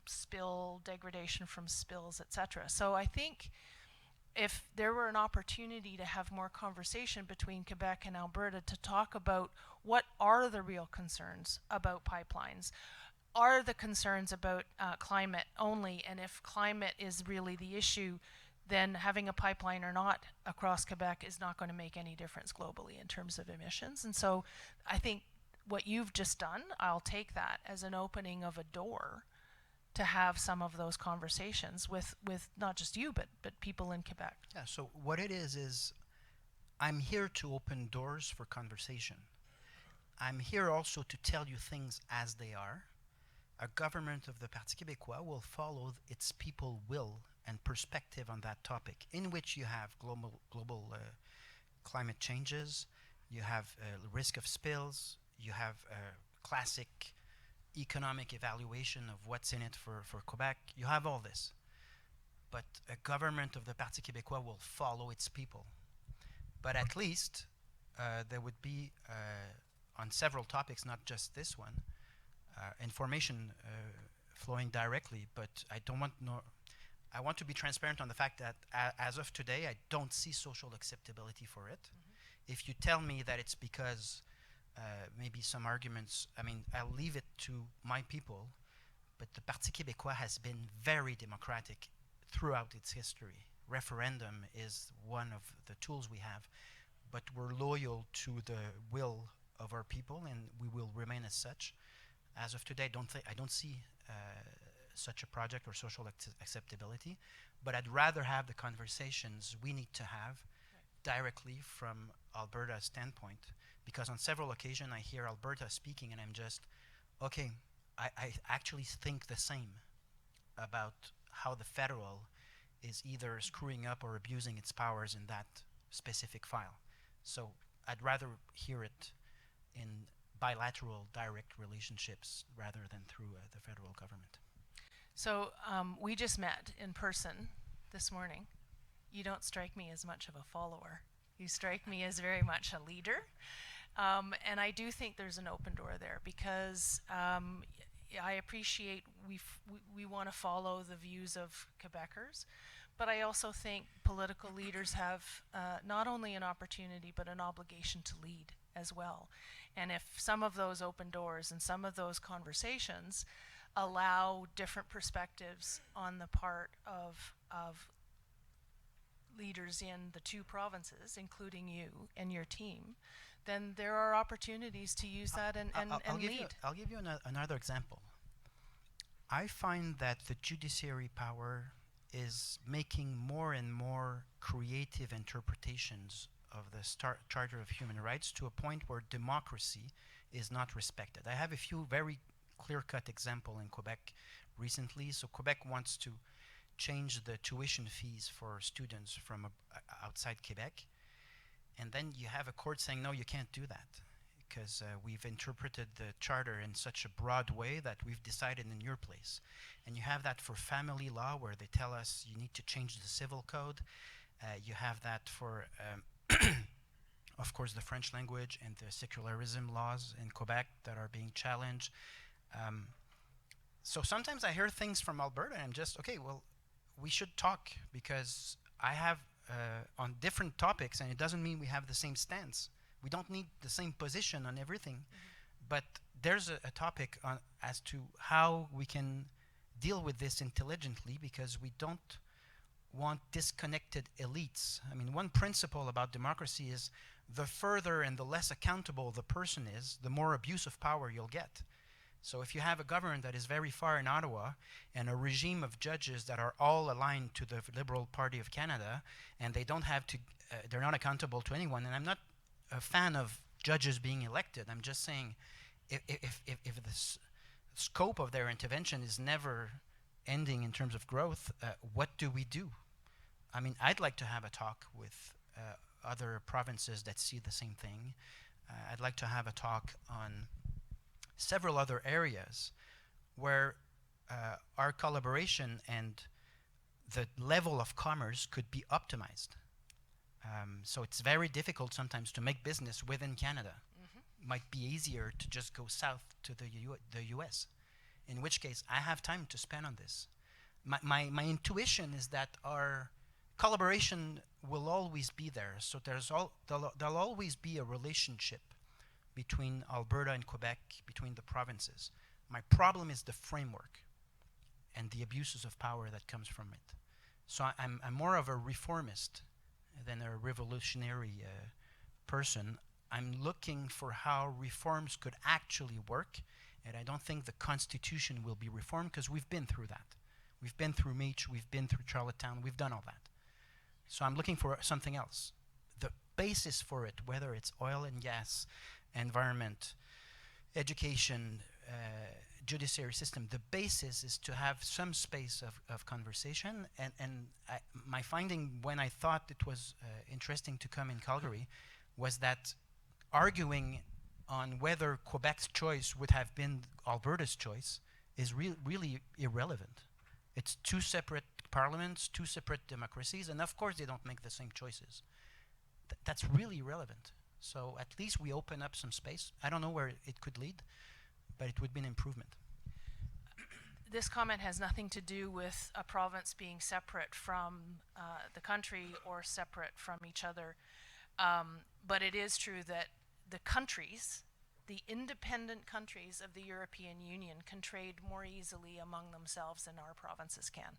S3: spill, degradation from spills, etc. So I think if there were an opportunity to have more conversation between Quebec and Alberta to talk about what are the real concerns about pipelines, are the concerns about climate only, and if climate is really the issue, then having a pipeline or not across Quebec is not going to make any difference globally in terms of emissions. And so I think what you've just done, I'll take that as an opening of a door to have some of those conversations with not just you, but people in Quebec.
S2: Yeah, so what it is I'm here to open doors for conversation. I'm here also to tell you things as they are. A government of the Parti Québécois will follow its people will and perspective on that topic, in which you have global climate changes, you have risk of spills, you have classic economic evaluation of what's in it for Quebec. You have all this. But a government of the Parti Québécois will follow its people. But at least there would be, on several topics, not just this one, information flowing directly. But I want to be transparent on the fact that as of today, I don't see social acceptability for it. Mm-hmm. If you tell me that it's because maybe some arguments, I mean, I'll leave it to my people, but the Parti Québécois has been very democratic throughout its history. Referendum is one of the tools we have, but we're loyal to the will of our people, and we will remain as such. As of today, I don't see such a project or social acceptability, but I'd rather have the conversations we need to have directly from Alberta's standpoint, because on several occasions I hear Alberta speaking and I'm just, okay, I actually think the same about how the federal is either screwing up or abusing its powers in that specific file. So I'd rather hear it in bilateral direct relationships rather than through the federal government.
S3: So we just met in person this morning. You don't strike me as much of a follower. You strike me as very much a leader. And I do think there's an open door there, because I appreciate we want to follow the views of Quebecers, but I also think political leaders have not only an opportunity but an obligation to lead as well. And if some of those open doors and some of those conversations allow different perspectives on the part of leaders in the two provinces, including you and your team, then there are opportunities to use that and lead.
S2: I'll give you another example. I find that the judiciary power is making more and more creative interpretations of the Charter of Human Rights to a point where democracy is not respected. I have a few very clear-cut example in Quebec recently. So Quebec wants to change the tuition fees for students from outside Quebec. And then you have a court saying, no, you can't do that, because we've interpreted the charter in such a broad way that we've decided in your place. And you have that for family law, where they tell us you need to change the civil code. You have that for, of course, the French language and the secularism laws in Quebec that are being challenged. So sometimes I hear things from Alberta, and I'm just, okay, well, we should talk, because I have on different topics, and it doesn't mean we have the same stance. We don't need the same position on everything, but there's a topic on as to how we can deal with this intelligently, because we don't want disconnected elites. I mean, one principle about democracy is the further and the less accountable the person is, the more abuse of power you'll get. So if you have a government that is very far in Ottawa and a regime of judges that are all aligned to the Liberal Party of Canada, and they don't have to, they're not accountable to anyone, and I'm not a fan of judges being elected. I'm just saying if the scope of their intervention is never ending in terms of growth, what do we do? I mean, I'd like to have a talk with other provinces that see the same thing. I'd like to have a talk on several other areas where our collaboration and the level of commerce could be optimized. So it's very difficult sometimes to make business within Canada. Might be easier to just go south to the US, in which case I have time to spend on this. My intuition is that our collaboration will always be there. So there'll always be a relationship between Alberta and Quebec, between the provinces. My problem is the framework and the abuses of power that comes from it. So I'm more of a reformist than a revolutionary person. I'm looking for how reforms could actually work, and I don't think the Constitution will be reformed, because we've been through that. We've been through Meach, we've been through Charlottetown, we've done all that. So I'm looking for something else. The basis for it, whether it's oil and gas, environment, education, judiciary system, the basis is to have some space of conversation. And my finding when I thought it was interesting to come in Calgary was that arguing on whether Quebec's choice would have been Alberta's choice is really irrelevant. It's two separate parliaments, two separate democracies, and of course they don't make the same choices. That's really irrelevant. So at least we open up some space. I don't know where it could lead, but it would be an improvement.
S3: This comment has nothing to do with a province being separate from the country or separate from each other. But it is true that the countries, the independent countries of the European Union, can trade more easily among themselves than our provinces can,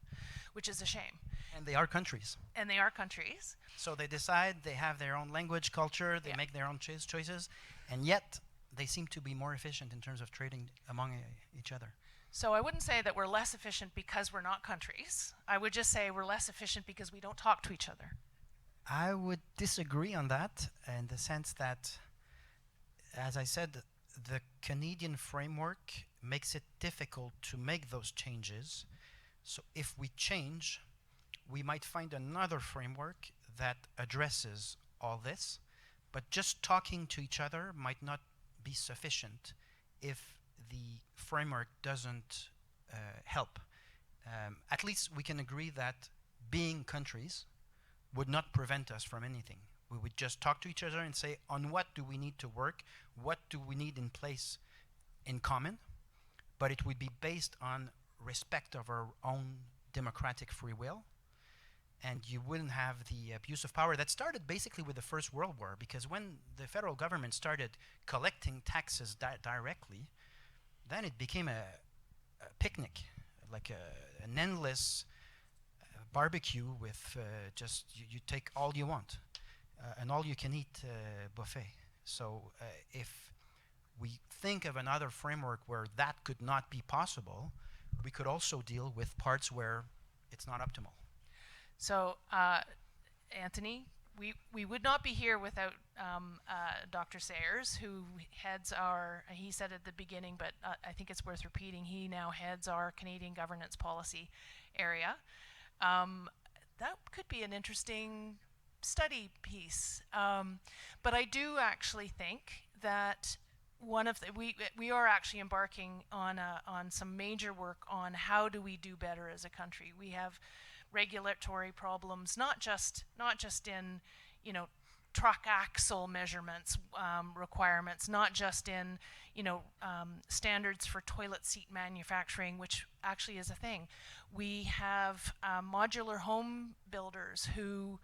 S3: which is a shame.
S2: And they are countries.
S3: And they are countries.
S2: So they decide, they have their own language, culture, they make their own choices, and yet they seem to be more efficient in terms of trading among each other.
S3: So I wouldn't say that we're less efficient because we're not countries. I would just say we're less efficient because we don't talk to each other.
S2: I would disagree on that, in the sense that, as I said, the Canadian framework makes it difficult to make those changes. So if we change, we might find another framework that addresses all this, but just talking to each other might not be sufficient if the framework doesn't help. At least we can agree that being countries would not prevent us from anything. We would just talk to each other and say, on what do we need to work? What do we need in place in common? But it would be based on respect of our own democratic free will. And you wouldn't have the abuse of power that started basically with the First World War, because when the federal government started collecting taxes directly, then it became a picnic, like an endless barbecue with just, you take all you want, an all-you-can-eat buffet. So if we think of another framework where that could not be possible, we could also deal with parts where it's not optimal.
S3: So, Anthony, we would not be here without Dr. Sayers, who heads our, he said at the beginning, but I think it's worth repeating, he now heads our Canadian governance policy area. That could be an interesting study piece. But I do actually think that one of the, we are actually embarking on some major work on how do we do better as a country. We have regulatory problems, not just in, you know, truck axle measurements requirements, not just in, you know, standards for toilet seat manufacturing, which actually is a thing. We have modular home builders who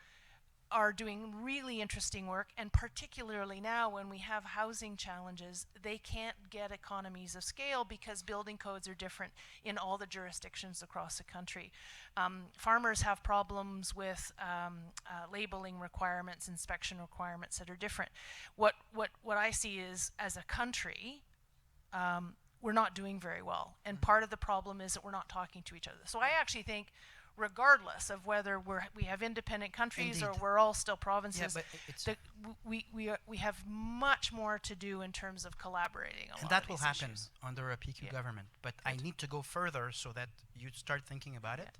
S3: are doing really interesting work, and particularly now when we have housing challenges, they can't get economies of scale because building codes are different in all the jurisdictions across the country. Farmers have problems with labeling requirements, inspection requirements that are different. What I see is, as a country, we're not doing very well, and part of the problem is that we're not talking to each other. So I actually think, regardless of whether we have independent countries or we're all still provinces, we have much more to do in terms of collaborating on
S2: and that will happen
S3: issues.
S2: under a PQ government. But I need to go further so that you start thinking about it.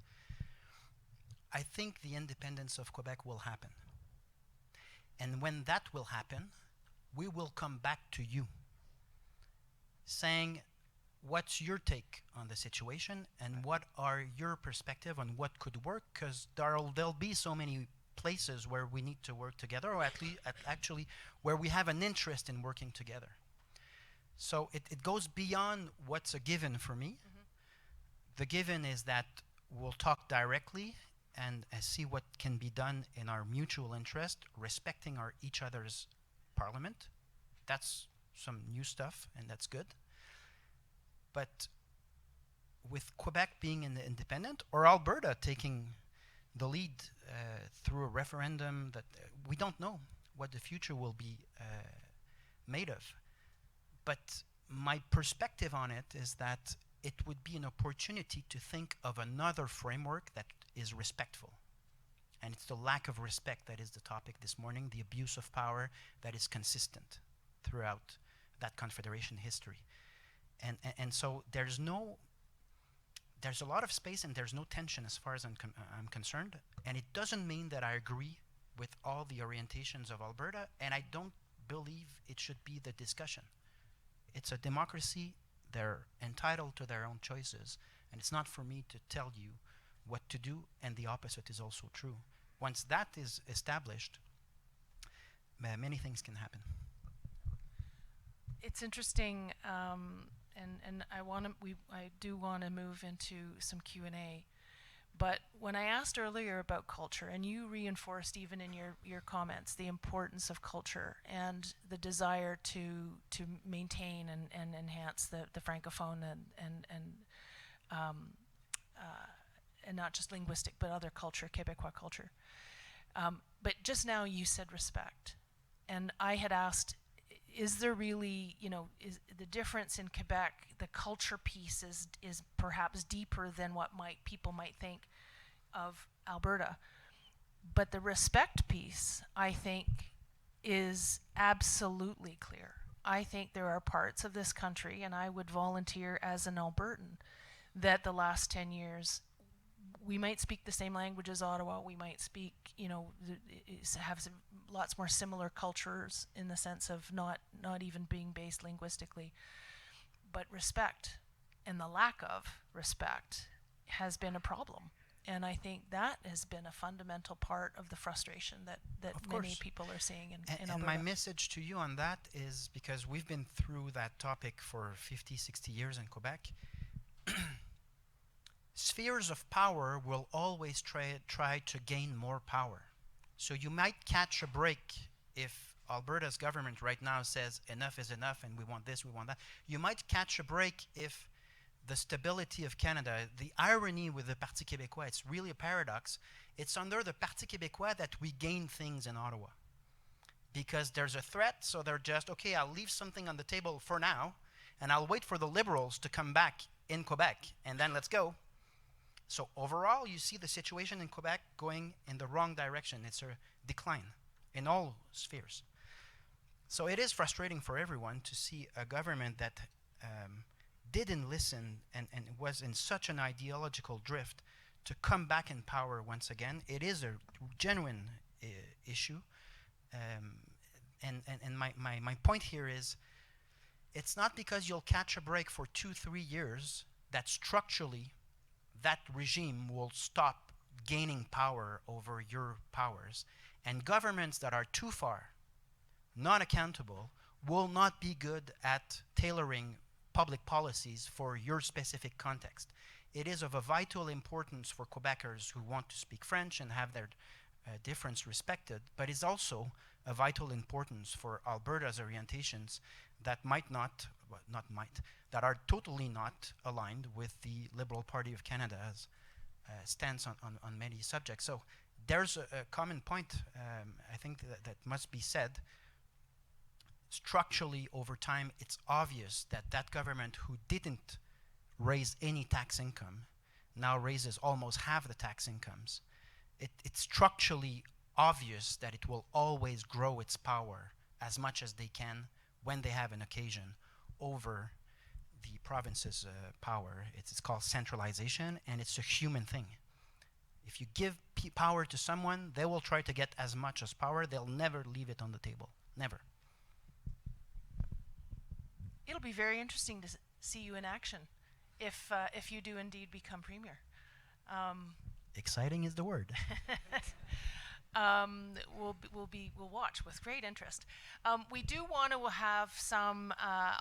S2: I think the independence of Quebec will happen. And when that will happen, we will come back to you saying, what's your take on the situation, and what are your perspective on what could work? Because there'll be so many places where we need to work together, or at least actually where we have an interest in working together. So it goes beyond what's a given for me. The given is that we'll talk directly and see what can be done in our mutual interest, respecting each other's parliament. That's some new stuff, and that's good. But with Quebec being independent, or Alberta taking the lead through a referendum, that we don't know what the future will be made of. But my perspective on it is that it would be an opportunity to think of another framework that is respectful. And it's the lack of respect that is the topic this morning, the abuse of power that is consistent throughout that Confederation history. And so there's a lot of space, and there's no tension as far as I'm concerned. And it doesn't mean that I agree with all the orientations of Alberta, and I don't believe it should be the discussion. It's a democracy. They're entitled to their own choices, and it's not for me to tell you what to do, and the opposite is also true. Once that is established, many things can happen.
S3: It's interesting, and I do want to move into some Q&A. But when I asked earlier about culture, and you reinforced even in your comments the importance of culture and the desire to maintain and enhance the francophone and not just linguistic but other culture, Québécois culture. But just now you said respect, and I had asked, is there really, is the difference in Quebec, the culture piece is perhaps deeper than what people might think of Alberta. But the respect piece, I think, is absolutely clear. I think there are parts of this country, and I would volunteer as an Albertan, that the last 10 years, we might speak the same language as Ottawa, we might speak, have lots more similar cultures in the sense of not even being based linguistically. But respect, and the lack of respect, has been a problem. And I think that has been a fundamental part of the frustration that many people are seeing in Alberta.
S2: And my message to you on that is, because we've been through that topic for 50, 60 years in Quebec, spheres of power will always try to gain more power. So you might catch a break if Alberta's government right now says enough is enough and we want this, we want that. You might catch a break if the stability of Canada, the irony with the Parti Québécois, it's really a paradox. It's under the Parti Québécois that we gain things in Ottawa. Because there's a threat, so they're just, okay, I'll leave something on the table for now, and I'll wait for the Liberals to come back in Quebec, and then let's go. So overall, you see the situation in Quebec going in the wrong direction. It's a decline. in all spheres. So it is frustrating for everyone to see a government that didn't listen and was in such an ideological drift to come back in power once again. It is a genuine issue. And my point here is, it's not because you'll catch a break for 2-3 years that structurally that regime will stop gaining power over your powers. And governments that are too far, not accountable, will not be good at tailoring public policies for your specific context. It is of a vital importance for Quebecers who want to speak French and have their difference respected, but it's also a vital importance for Alberta's orientations that that are totally not aligned with the Liberal Party of Canada's stance on many subjects. So there's a common point, I think, that must be said. Structurally, over time, it's obvious that that government who didn't raise any tax income now raises almost half the tax incomes. It's structurally obvious that it will always grow its power as much as they can when they have an occasion over the province's power. It's called centralization, and it's a human thing. If you give power to someone, they will try to get as much as power. They'll never leave it on the table. Never.
S3: It'll be very interesting to see you in action if you do indeed become premier.
S2: Exciting is the word.
S3: We'll watch with great interest. We do want to have some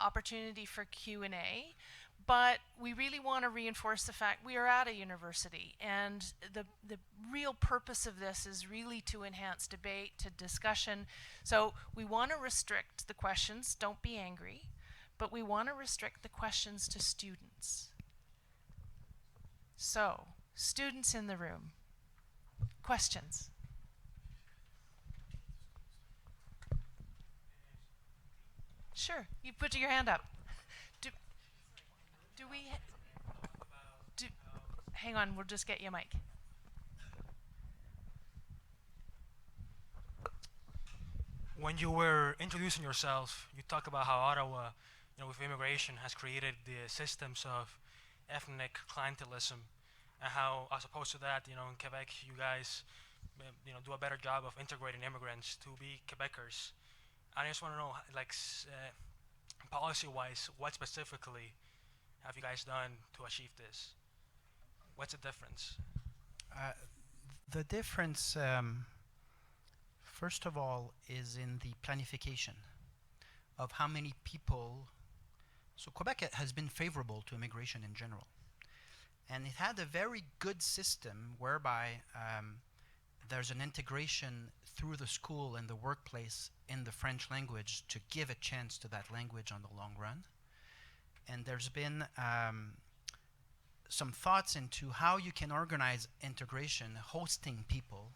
S3: opportunity for Q&A, but we really want to reinforce the fact we are at a university, and the real purpose of this is really to enhance debate, to discussion. So we want to restrict the questions. Don't be angry, but we want to restrict the questions to students. So, students in the room, questions? Sure, you put your hand up. Hang on, we'll just get you a mic.
S4: When you were introducing yourself, you talk about how Ottawa, with immigration, has created the systems of ethnic clientelism, and how, as opposed to that, in Quebec, you guys, do a better job of integrating immigrants to be Quebecers. I just want to know, policy-wise, what specifically have you guys done to achieve this? What's the difference?
S2: The difference, first of all, is in the planification of how many people. So Quebec has been favorable to immigration in general. And it had a very good system whereby there's an integration through the school and the workplace in the French language to give a chance to that language on the long run. And there's been some thoughts into how you can organize integration, hosting people,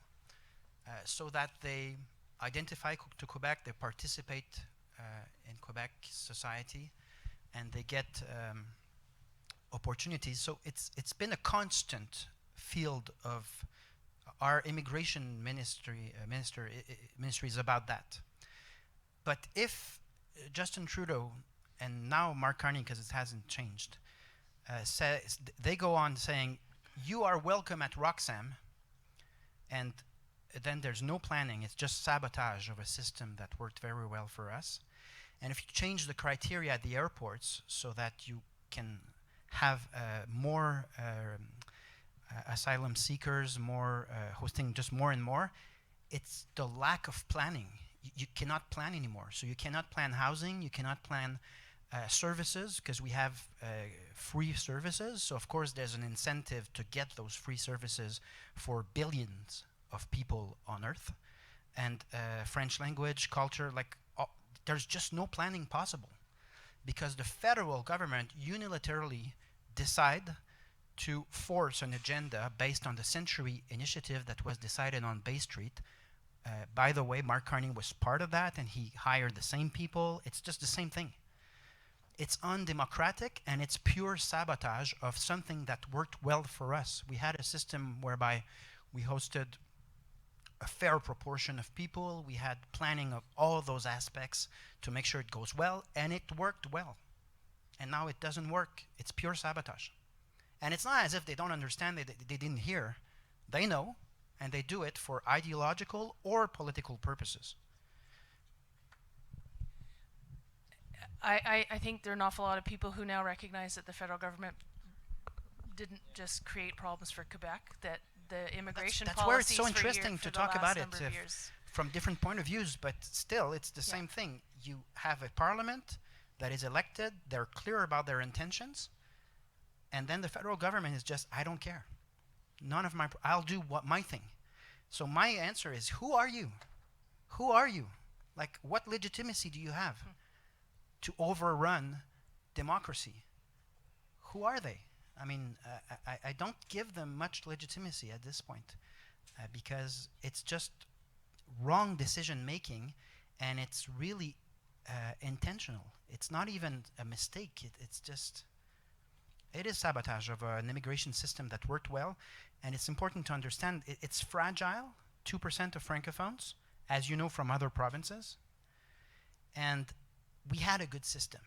S2: so that they identify to Quebec, they participate in Quebec society, and they get opportunities. So it's been a constant field of our immigration ministry is about that. But if Justin Trudeau, and now Mark Carney, because it hasn't changed, they go on saying, you are welcome at Roxham, and then there's no planning, it's just sabotage of a system that worked very well for us. And if you change the criteria at the airports so that you can have more asylum seekers, more hosting, just more and more, it's the lack of planning. You cannot plan anymore. So you cannot plan housing, you cannot plan services, because we have free services. So of course there's an incentive to get those free services for billions of people on earth. And French language, culture, there's just no planning possible, because the federal government unilaterally decide to force an agenda based on the Century Initiative that was decided on Bay Street. By the way, Mark Carney was part of that, and he hired the same people. It's just the same thing. It's undemocratic, and it's pure sabotage of something that worked well for us. We had a system whereby we hosted a fair proportion of people. We had planning of all of those aspects to make sure it goes well, and it worked well. And now it doesn't work. It's pure sabotage. And it's not as if they don't understand, they didn't hear. They know, and they do it for ideological or political purposes.
S3: I think there are an awful lot of people who now recognize that the federal government didn't just create problems for Quebec, that the immigration
S2: that's where it's
S3: policies
S2: so interesting to talk about it from different point of views, but still it's the same thing. You have a parliament that is elected, they're clear about their intentions, and then the federal government is just, I don't care. None of my, I'll do what my thing. So my answer is, who are you? Who are you? Like, what legitimacy do you have to overrun democracy? Who are they? I mean, I don't give them much legitimacy at this point because it's just wrong decision making, and it's really intentional. It's not even a mistake. It's just, it is sabotage of an immigration system that worked well, and it's important to understand it's fragile. 2% of francophones, as you know from other provinces, and we had a good system,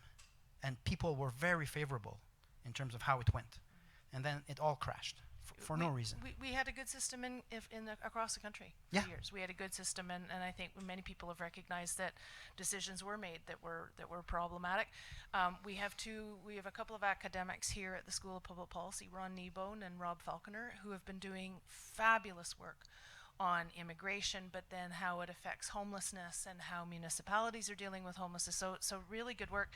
S2: and people were very favorable in terms of how it went, and then it all crashed for no reason.
S3: We had a good system across the country for years. We had a good system, and I think many people have recognized that decisions were made that were problematic. We have a couple of academics here at the School of Public Policy, Ron Kneebone and Rob Falconer, who have been doing fabulous work on immigration, but then how it affects homelessness and how municipalities are dealing with homelessness. So really good work.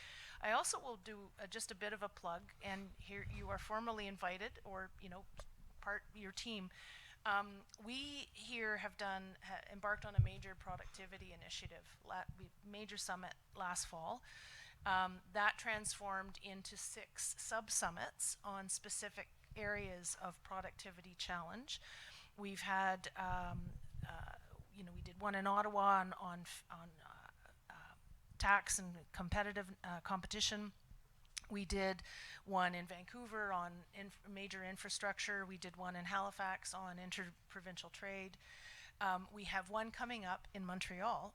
S3: I also will do just a bit of a plug, and here you are formally invited, or part your team. We here have embarked on a major productivity initiative, major summit last fall. That transformed into 6 sub-summits on specific areas of productivity challenge. We've had, we did one in Ottawa on tax and competition. We did one in Vancouver on major infrastructure. We did one in Halifax on interprovincial trade. We have one coming up in Montreal,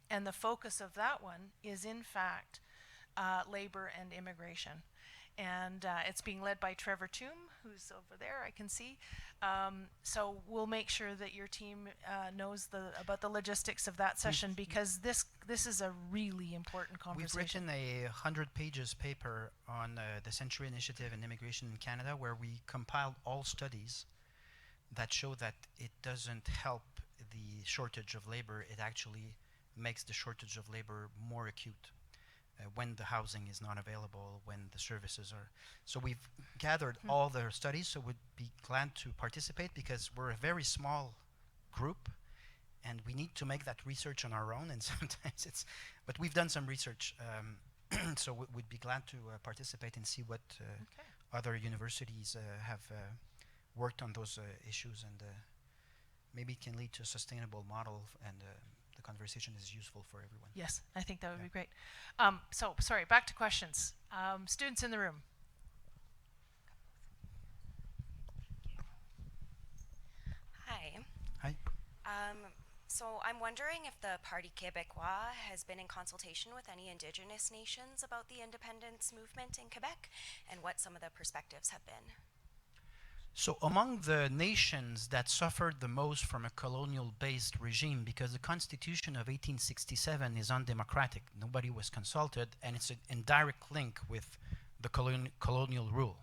S3: and the focus of that one is in fact labor and immigration. And it's being led by Trevor Toome, who's over there, I can see. So we'll make sure that your team knows about the logistics of that session, because this is a really important conversation.
S2: We've written a 100 pages paper on the Century Initiative and immigration in Canada, where we compiled all studies that show that it doesn't help the shortage of labor. It actually makes the shortage of labor more acute. When the housing is not available, when the services are. So we've gathered all the studies, so we'd be glad to participate, because we're a very small group and we need to make that research on our own, and sometimes but we've done some research, so we'd be glad to participate and see what other universities have worked on those issues, and maybe it can lead to a sustainable model, and the conversation is useful for everyone.
S3: Yes, I think that would be great. So, sorry, back to questions. Students in the room.
S5: Hi.
S2: Hi.
S5: So I'm wondering if the Parti Québécois has been in consultation with any Indigenous nations about the independence movement in Quebec, and what some of the perspectives have been.
S2: So among the nations that suffered the most from a colonial-based regime, because the Constitution of 1867 is undemocratic, nobody was consulted, and it's in direct link with the colonial rule.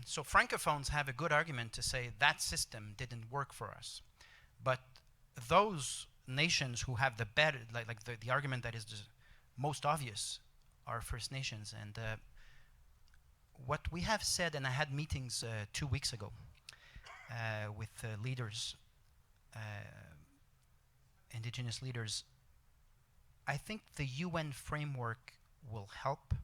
S2: So Francophones have a good argument to say that system didn't work for us. But those nations who have the better, the argument that is the most obvious, are First Nations. And what we have said, and I had meetings 2 weeks ago with leaders, Indigenous leaders. I think the UN framework will help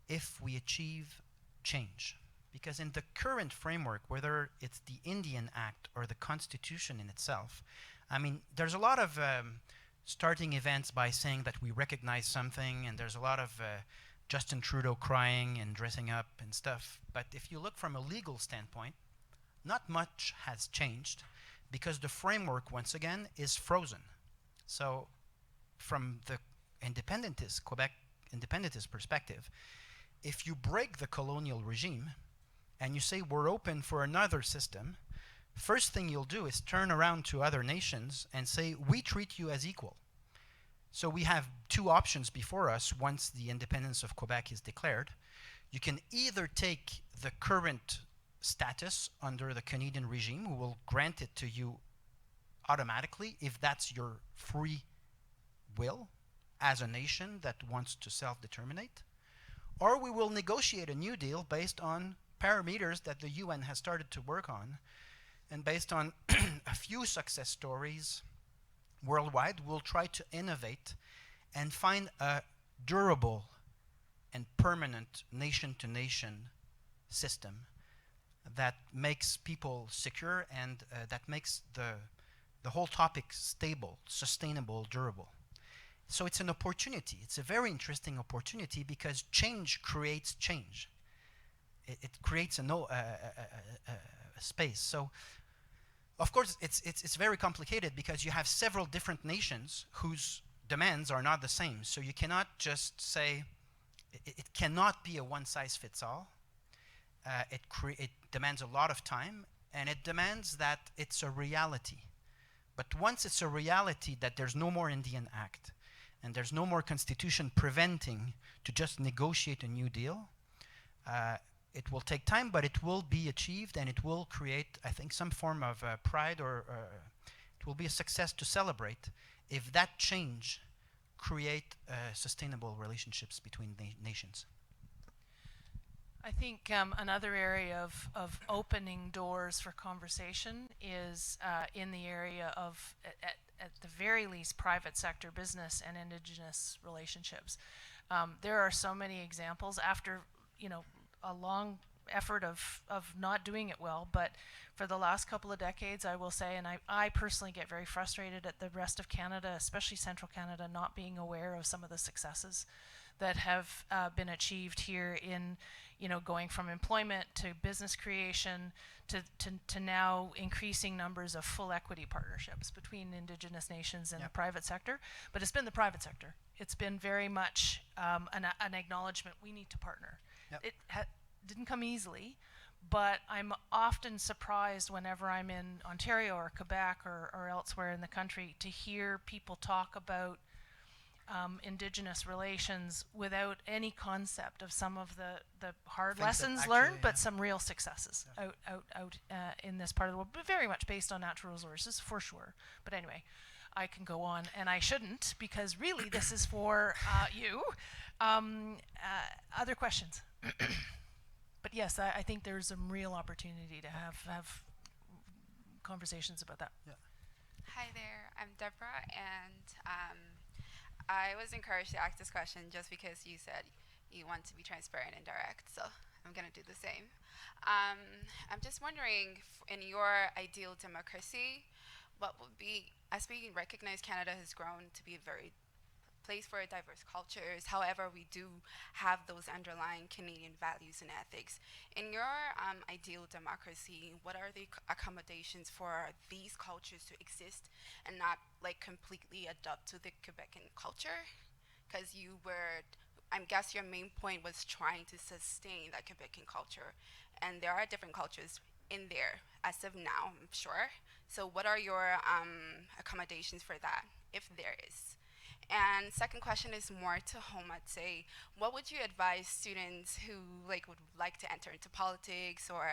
S2: if we achieve change. Because in the current framework, whether it's the Indian Act or the Constitution in itself, I mean, there's a lot of starting events by saying that we recognize something, and there's a lot of Justin Trudeau crying and dressing up and stuff. But if you look from a legal standpoint, not much has changed, because the framework, once again, is frozen. So from the Quebec independentist perspective, if you break the colonial regime and you say we're open for another system, first thing you'll do is turn around to other nations and say we treat you as equal. So we have two options before us once the independence of Quebec is declared. You can either take the current status under the Canadian regime, who will grant it to you automatically if that's your free will as a nation that wants to self-determinate, or we will negotiate a new deal based on parameters that the UN has started to work on, and based on a few success stories worldwide, we'll try to innovate and find a durable and permanent nation-to-nation system that makes people secure and that makes the whole topic stable, sustainable, durable. So it's an opportunity. It's a very interesting opportunity because change creates change. It creates a space. So, of course, it's very complicated because you have several different nations whose demands are not the same. So you cannot just say, it cannot be a one-size-fits-all. It demands a lot of time, and it demands that it's a reality. But once it's a reality that there's no more Indian Act, and there's no more constitution preventing to just negotiate a new deal, it will take time, but it will be achieved, and it will create, I think, some form of pride, or it will be a success to celebrate if that change create sustainable relationships between nations.
S3: I think another area of opening doors for conversation is in the area of, at the very least, private sector business and Indigenous relationships. There are so many examples after, a long effort of not doing it well, but for the last couple of decades, I will say, and I personally get very frustrated at the rest of Canada, especially Central Canada, not being aware of some of the successes that have been achieved here in, going from employment to business creation to now increasing numbers of full equity partnerships between Indigenous nations and the private sector. But it's been the private sector. It's been very much an acknowledgement we need to partner. Yep. It didn't come easily, but I'm often surprised whenever I'm in Ontario or Quebec or elsewhere in the country to hear people talk about Indigenous relations without any concept of some of the hard lessons learned, but some real successes out in this part of the world, but very much based on natural resources, for sure. But anyway, I can go on, and I shouldn't, because really this is for you. Other questions? But yes, I think there's some real opportunity to have conversations about that. Yeah.
S6: Hi there, I'm Deborah, and I was encouraged to ask this question just because you said you want to be transparent and direct, so I'm going to do the same. I'm just wondering, in your ideal democracy, what would be, as we recognize Canada has grown to be a very place for diverse cultures, however, we do have those underlying Canadian values and ethics. In your ideal democracy, what are the accommodations for these cultures to exist and not like completely adapt to the Quebecan culture? Because I guess your main point was trying to sustain that Quebecan culture, and there are different cultures in there as of now, I'm sure. So what are your accommodations for that, if there is? And second question is more to home, I'd say. What would you advise students who would like to enter into politics or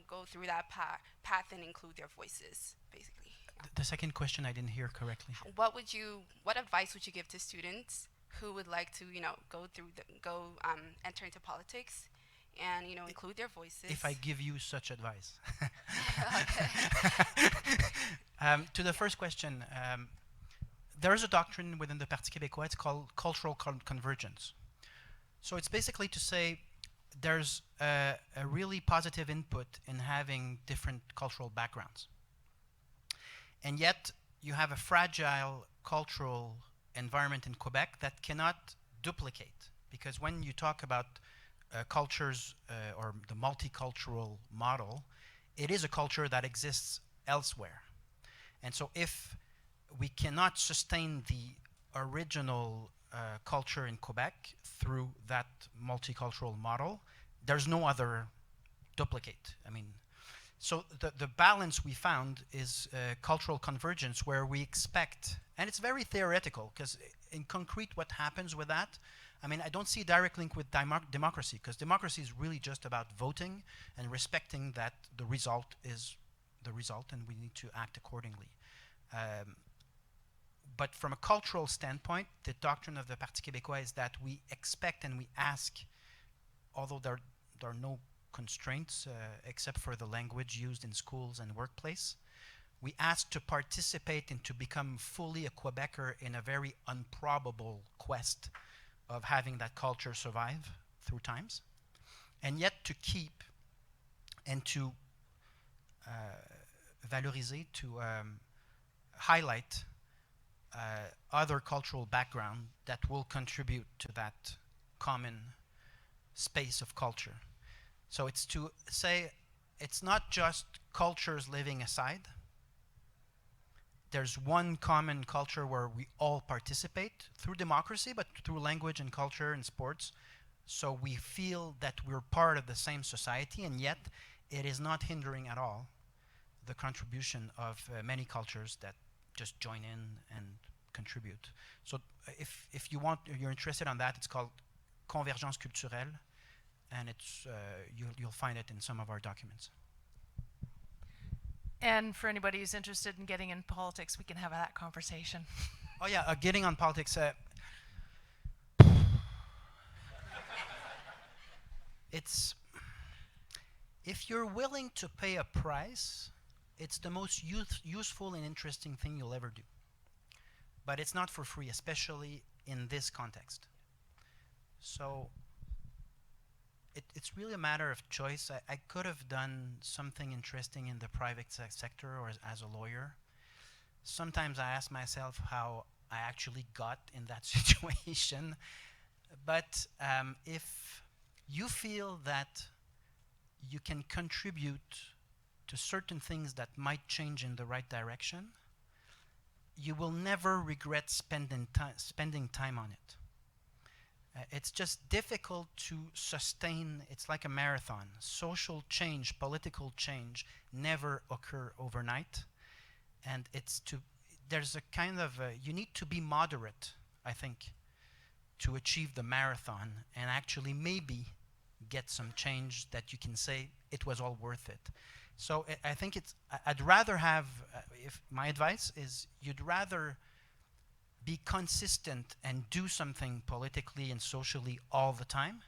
S6: go through that path and include their voices, basically?
S2: The second question I didn't hear correctly.
S6: What advice would you give to students who would like to enter into politics and include their voices?
S2: If I give you such advice. To the first question. There is a doctrine within the Parti Québécois, it's called cultural convergence. So it's basically to say there's a really positive input in having different cultural backgrounds. And yet you have a fragile cultural environment in Quebec that cannot duplicate. Because when you talk about cultures or the multicultural model, it is a culture that exists elsewhere. And so if we cannot sustain the original culture in Quebec through that multicultural model, there's no other duplicate. I mean, so the balance we found is cultural convergence, where we expect, and it's very theoretical, because in concrete what happens with that, I mean, I don't see a direct link with democracy, because democracy is really just about voting and respecting that the result is the result and we need to act accordingly. But from a cultural standpoint, the doctrine of the Parti Québécois is that we expect and we ask, although there are no constraints except for the language used in schools and workplace, we ask to participate and to become fully a Quebecer in a very improbable quest of having that culture survive through times, and yet to keep and to valoriser, to highlight other cultural background that will contribute to that common space of culture. So it's to say it's not just cultures living aside. There's one common culture where we all participate through democracy, but through language and culture and sports. So we feel that we're part of the same society, and yet it is not hindering at all the contribution of many cultures that just join in and contribute. So if you want, you're interested on that, it's called Convergence culturelle, and it's you'll find it in some of our documents.
S3: And for anybody who's interested in getting in politics, we can have that conversation.
S2: Oh yeah, getting on politics. It's, if you're willing to pay a price, it's the most useful and interesting thing you'll ever do. But it's not for free, especially in this context. So it's really a matter of choice. I could have done something interesting in the private sector or as a lawyer. Sometimes I ask myself how I actually got in that situation. But if you feel that you can contribute to certain things that might change in the right direction, you will never regret spending time on it. It's just difficult to sustain. It's like a marathon. Social change, political change never occur overnight. And there's a kind of, you need to be moderate, I think, to achieve the marathon and actually maybe get some change that you can say it was all worth it. So I think I'd rather have, if my advice is, you'd rather be consistent and do something politically and socially all the time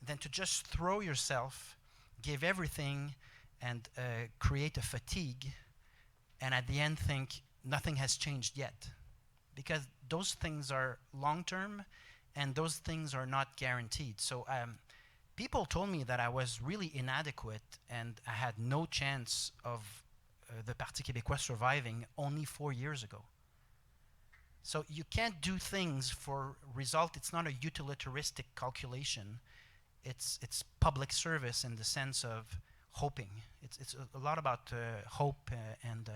S2: than to just throw yourself, give everything, and create a fatigue, and at the end think nothing has changed yet. Because those things are long-term, and those things are not guaranteed. So people told me that I was really inadequate and I had no chance of the Parti Québécois surviving only 4 years ago. So you can't do things for result. It's not a utilitaristic calculation. It's public service in the sense of hoping. It's a lot about hope and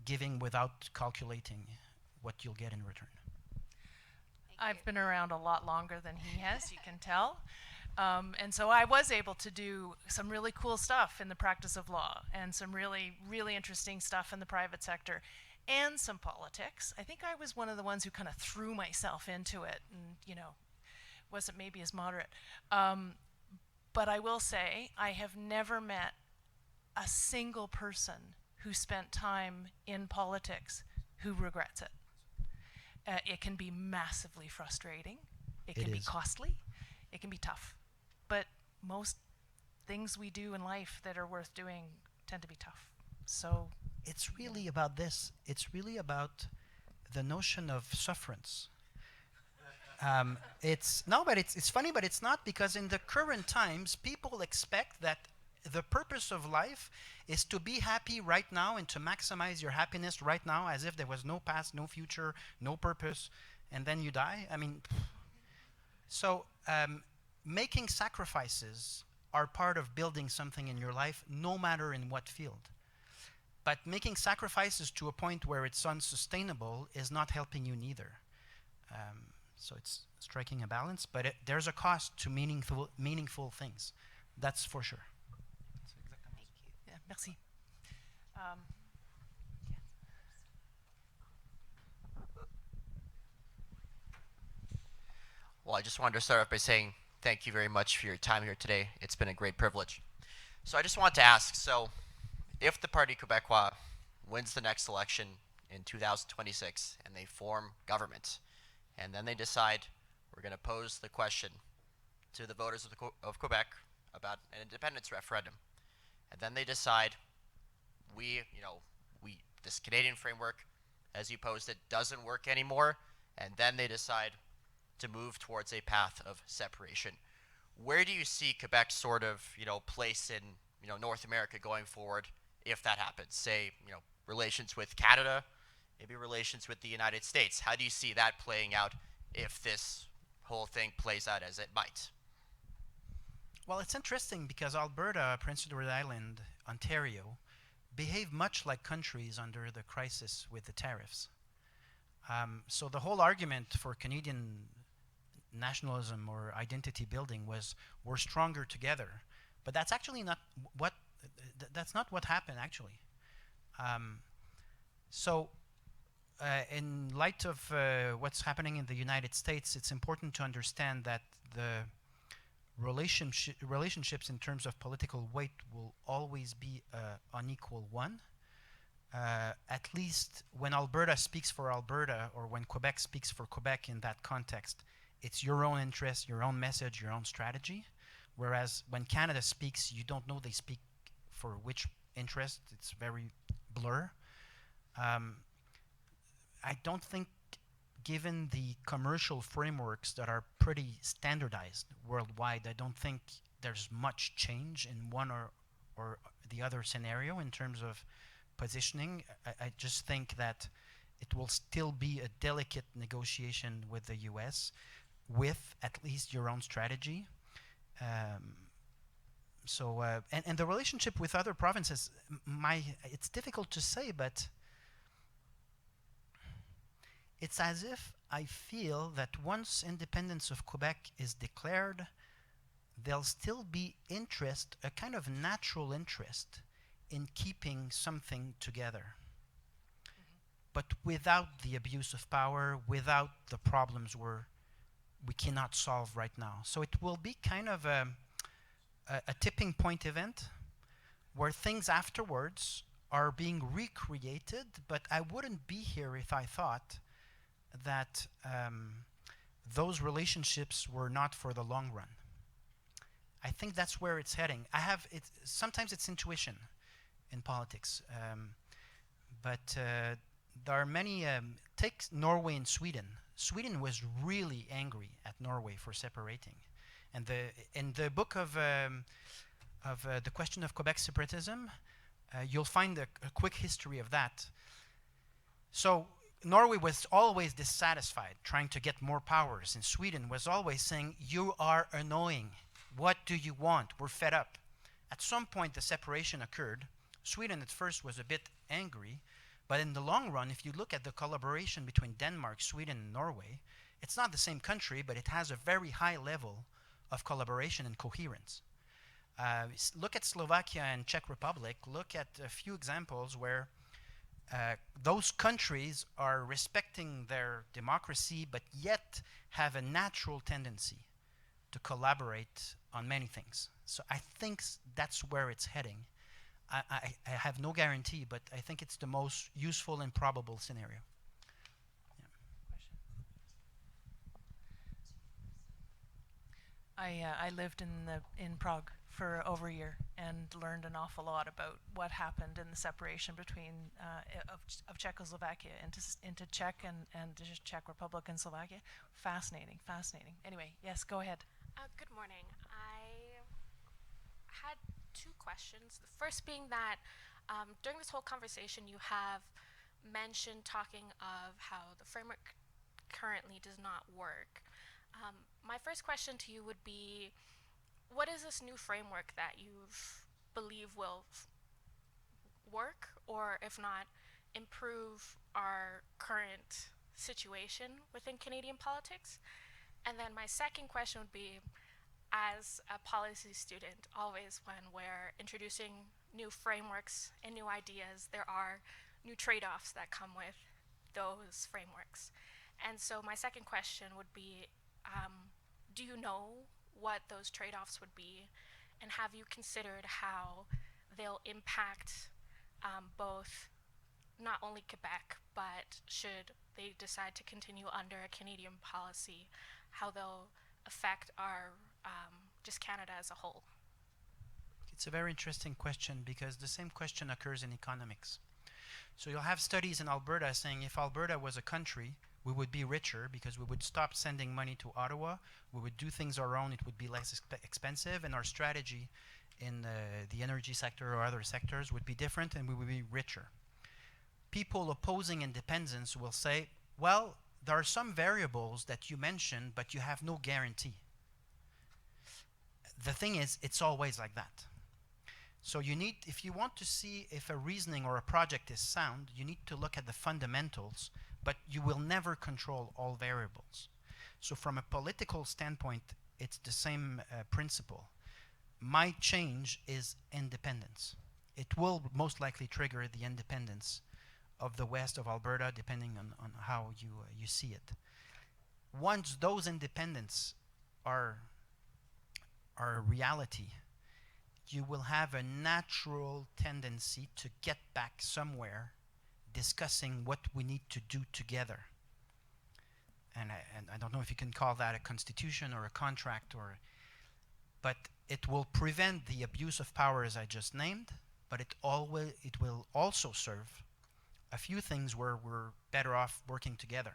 S2: giving without calculating what you'll get in return.
S3: I've been around a lot longer than he has, you can tell. And so I was able to do some really cool stuff in the practice of law and some really, really interesting stuff in the private sector and some politics. I think I was one of the ones who kind of threw myself into it and, wasn't maybe as moderate. But I will say I have never met a single person who spent time in politics who regrets it. It can be massively frustrating. It can be costly. It can be tough. But most things we do in life that are worth doing tend to be tough. So
S2: it's really about this. It's really about the notion of sufferance. It's funny, but it's not, because in the current times, people expect that the purpose of life is to be happy right now and to maximize your happiness right now, as if there was no past, no future, no purpose, and then you die. I mean, so making sacrifices are part of building something in your life, no matter in what field. But making sacrifices to a point where it's unsustainable is not helping you neither. So it's striking a balance, but there's a cost to meaningful things. That's for sure.
S3: Thank you. Yeah, merci.
S7: Well, I just wanted to start off by saying thank you very much for your time here today. It's been a great privilege. So I just want to ask, so if the Parti Québécois wins the next election in 2026 and they form government, and then they decide we're going to pose the question to the voters of Quebec about an independence referendum, and then they decide this Canadian framework, as you posed it, doesn't work anymore, and then they decide to move towards a path of separation. Where do you see Quebec sort of, place in, North America going forward if that happens? Say, relations with Canada, maybe relations with the United States. How do you see that playing out if this whole thing plays out as it might?
S2: Well, it's interesting because Alberta, Prince Edward Island, Ontario behave much like countries under the crisis with the tariffs. So the whole argument for Canadian nationalism or identity building was we're stronger together. But that's actually not what, that's not what happened actually. In light of what's happening in the United States, it's important to understand that the relationships in terms of political weight will always be unequal one. At least when Alberta speaks for Alberta or when Quebec speaks for Quebec in that context, it's your own interest, your own message, your own strategy. Whereas when Canada speaks, you don't know they speak for which interest. It's very blur. I don't think, given the commercial frameworks that are pretty standardized worldwide, I don't think there's much change in one or the other scenario in terms of positioning. I just think that it will still be a delicate negotiation with the US with at least your own strategy. And the relationship with other provinces, it's difficult to say, but it's as if I feel that once independence of Quebec is declared, there'll still be interest, a kind of natural interest in keeping something together. But without the abuse of power, without the problems we cannot solve right now. So it will be kind of a tipping point event where things afterwards are being recreated, but I wouldn't be here if I thought that those relationships were not for the long run. I think that's where it's heading. Sometimes it's intuition in politics, but there are many, take Norway and Sweden. Sweden was really angry at Norway for separating. And in the book of the question of Quebec separatism, you'll find a quick history of that. So Norway was always dissatisfied, trying to get more powers, and Sweden was always saying, you are annoying. What do you want? We're fed up. At some point, the separation occurred. Sweden at first was a bit angry, but in the long run, if you look at the collaboration between Denmark, Sweden, and Norway, it's not the same country, but it has a very high level of collaboration and coherence. Look at Slovakia and Czech Republic. Look at a few examples where those countries are respecting their democracy, but yet have a natural tendency to collaborate on many things. So I think that's where it's heading. I have no guarantee, but I think it's the most useful and probable scenario.
S3: I lived in Prague for over a year and learned an awful lot about what happened in the separation between of Czechoslovakia into Czech and the Czech Republic and Slovakia. Fascinating. Anyway, yes, go ahead.
S8: Good morning. I had two questions. The first being that during this whole conversation you have mentioned talking of how the framework currently does not work. My first question to you would be, what is this new framework that you believe will work or if not, improve our current situation within Canadian politics? And then my second question would be, as a policy student, always when we're introducing new frameworks and new ideas, there are new trade-offs that come with those frameworks. And so my second question would be, do you know what those trade-offs would be? And have you considered how they'll impact both, not only Quebec, but should they decide to continue under a Canadian policy, how they'll affect our, just Canada as a whole?
S2: It's a very interesting question because the same question occurs in economics. So you'll have studies in Alberta saying if Alberta was a country, we would be richer because we would stop sending money to Ottawa, we would do things our own, it would be less expensive, and our strategy in the energy sector or other sectors would be different and we would be richer. People opposing independence will say, well, there are some variables that you mentioned, but you have no guarantee. The thing is, it's always like that. So you need, if you want to see if a reasoning or a project is sound, you need to look at the fundamentals, but you will never control all variables. So from a political standpoint, it's the same principle. My change is independence. It will most likely trigger the independence of the west of Alberta, depending on how you see it. Once those independence are a reality, you will have a natural tendency to get back somewhere discussing what we need to do together. And I don't know if you can call that a constitution or a contract, but it will prevent the abuse of power as I just named, but it will also serve a few things where we're better off working together.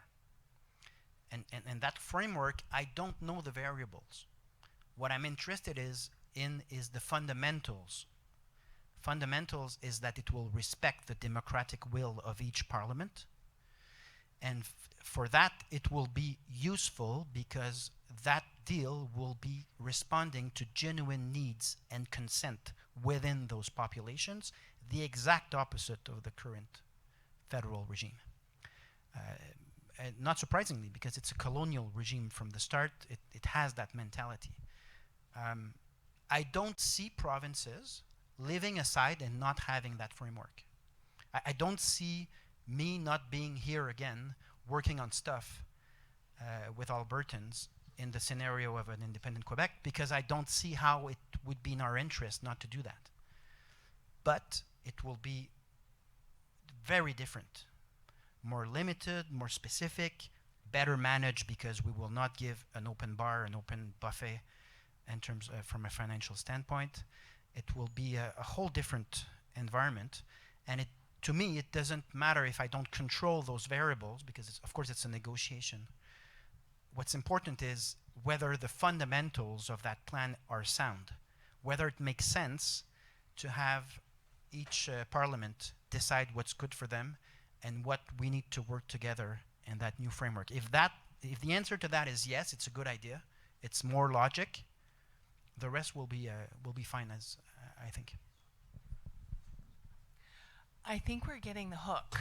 S2: And that framework, I don't know the variables. What I'm interested in is the fundamentals. Fundamentals is that it will respect the democratic will of each parliament. And for that, it will be useful because that deal will be responding to genuine needs and consent within those populations, the exact opposite of the current federal regime. Not surprisingly, because it's a colonial regime from the start, it has that mentality. I don't see provinces living aside and not having that framework. I don't see me not being here again working on stuff with Albertans in the scenario of an independent Quebec, because I don't see how it would be in our interest not to do that. But it will be very different, more limited, more specific, better managed, because we will not give an open bar, an open buffet in terms of, from a financial standpoint. It will be a whole different environment, and to me it doesn't matter if I don't control those variables, because of course it's a negotiation. What's important is whether the fundamentals of that plan are sound, whether it makes sense to have each parliament decide what's good for them and what we need to work together in that new framework. If the answer to that is yes, it's a good idea, it's more logic, the rest will be fine, as I think.
S3: I think we're getting the hook.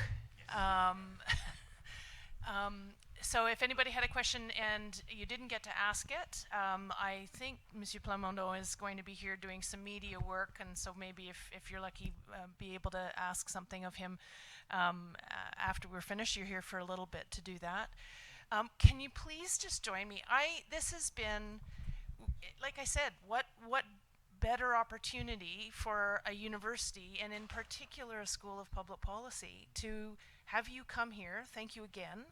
S3: So if anybody had a question and you didn't get to ask it, I think Monsieur Plamondon is going to be here doing some media work, and so maybe if you're lucky, be able to ask something of him after we're finished. You're here for a little bit to do that. Can you please just join me? This has been, like I said, what better opportunity for a university, and in particular a School of Public Policy, to have you come here, thank you again,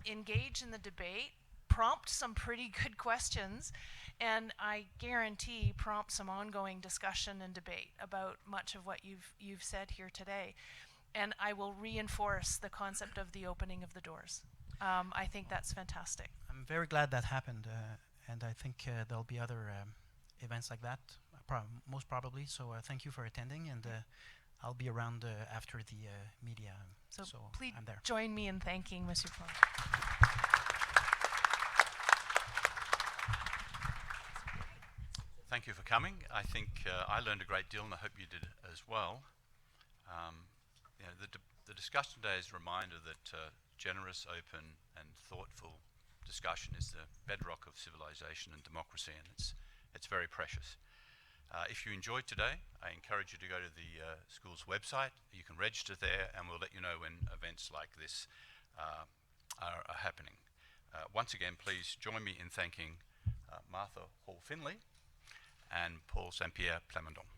S3: engage in the debate, prompt some pretty good questions, and I guarantee prompt some ongoing discussion and debate about much of what you've said here today. And I will reinforce the concept of the opening of the doors. I think that's fantastic.
S2: I'm very glad that happened, and I think there'll be other events like that, most probably. So thank you for attending, and I'll be around after the media.
S3: So please
S2: I'm there.
S3: Join me in thanking Monsieur Plamondon.
S1: Thank you for coming. I think I learned a great deal, and I hope you did as well. the discussion today is a reminder that generous, open, and thoughtful discussion is the bedrock of civilization and democracy, and it's very precious. If you enjoyed today, I encourage you to go to the school's website. You can register there, and we'll let you know when events like this are happening. Once again, please join me in thanking Martha Hall Findlay and Paul St-Pierre Plamondon.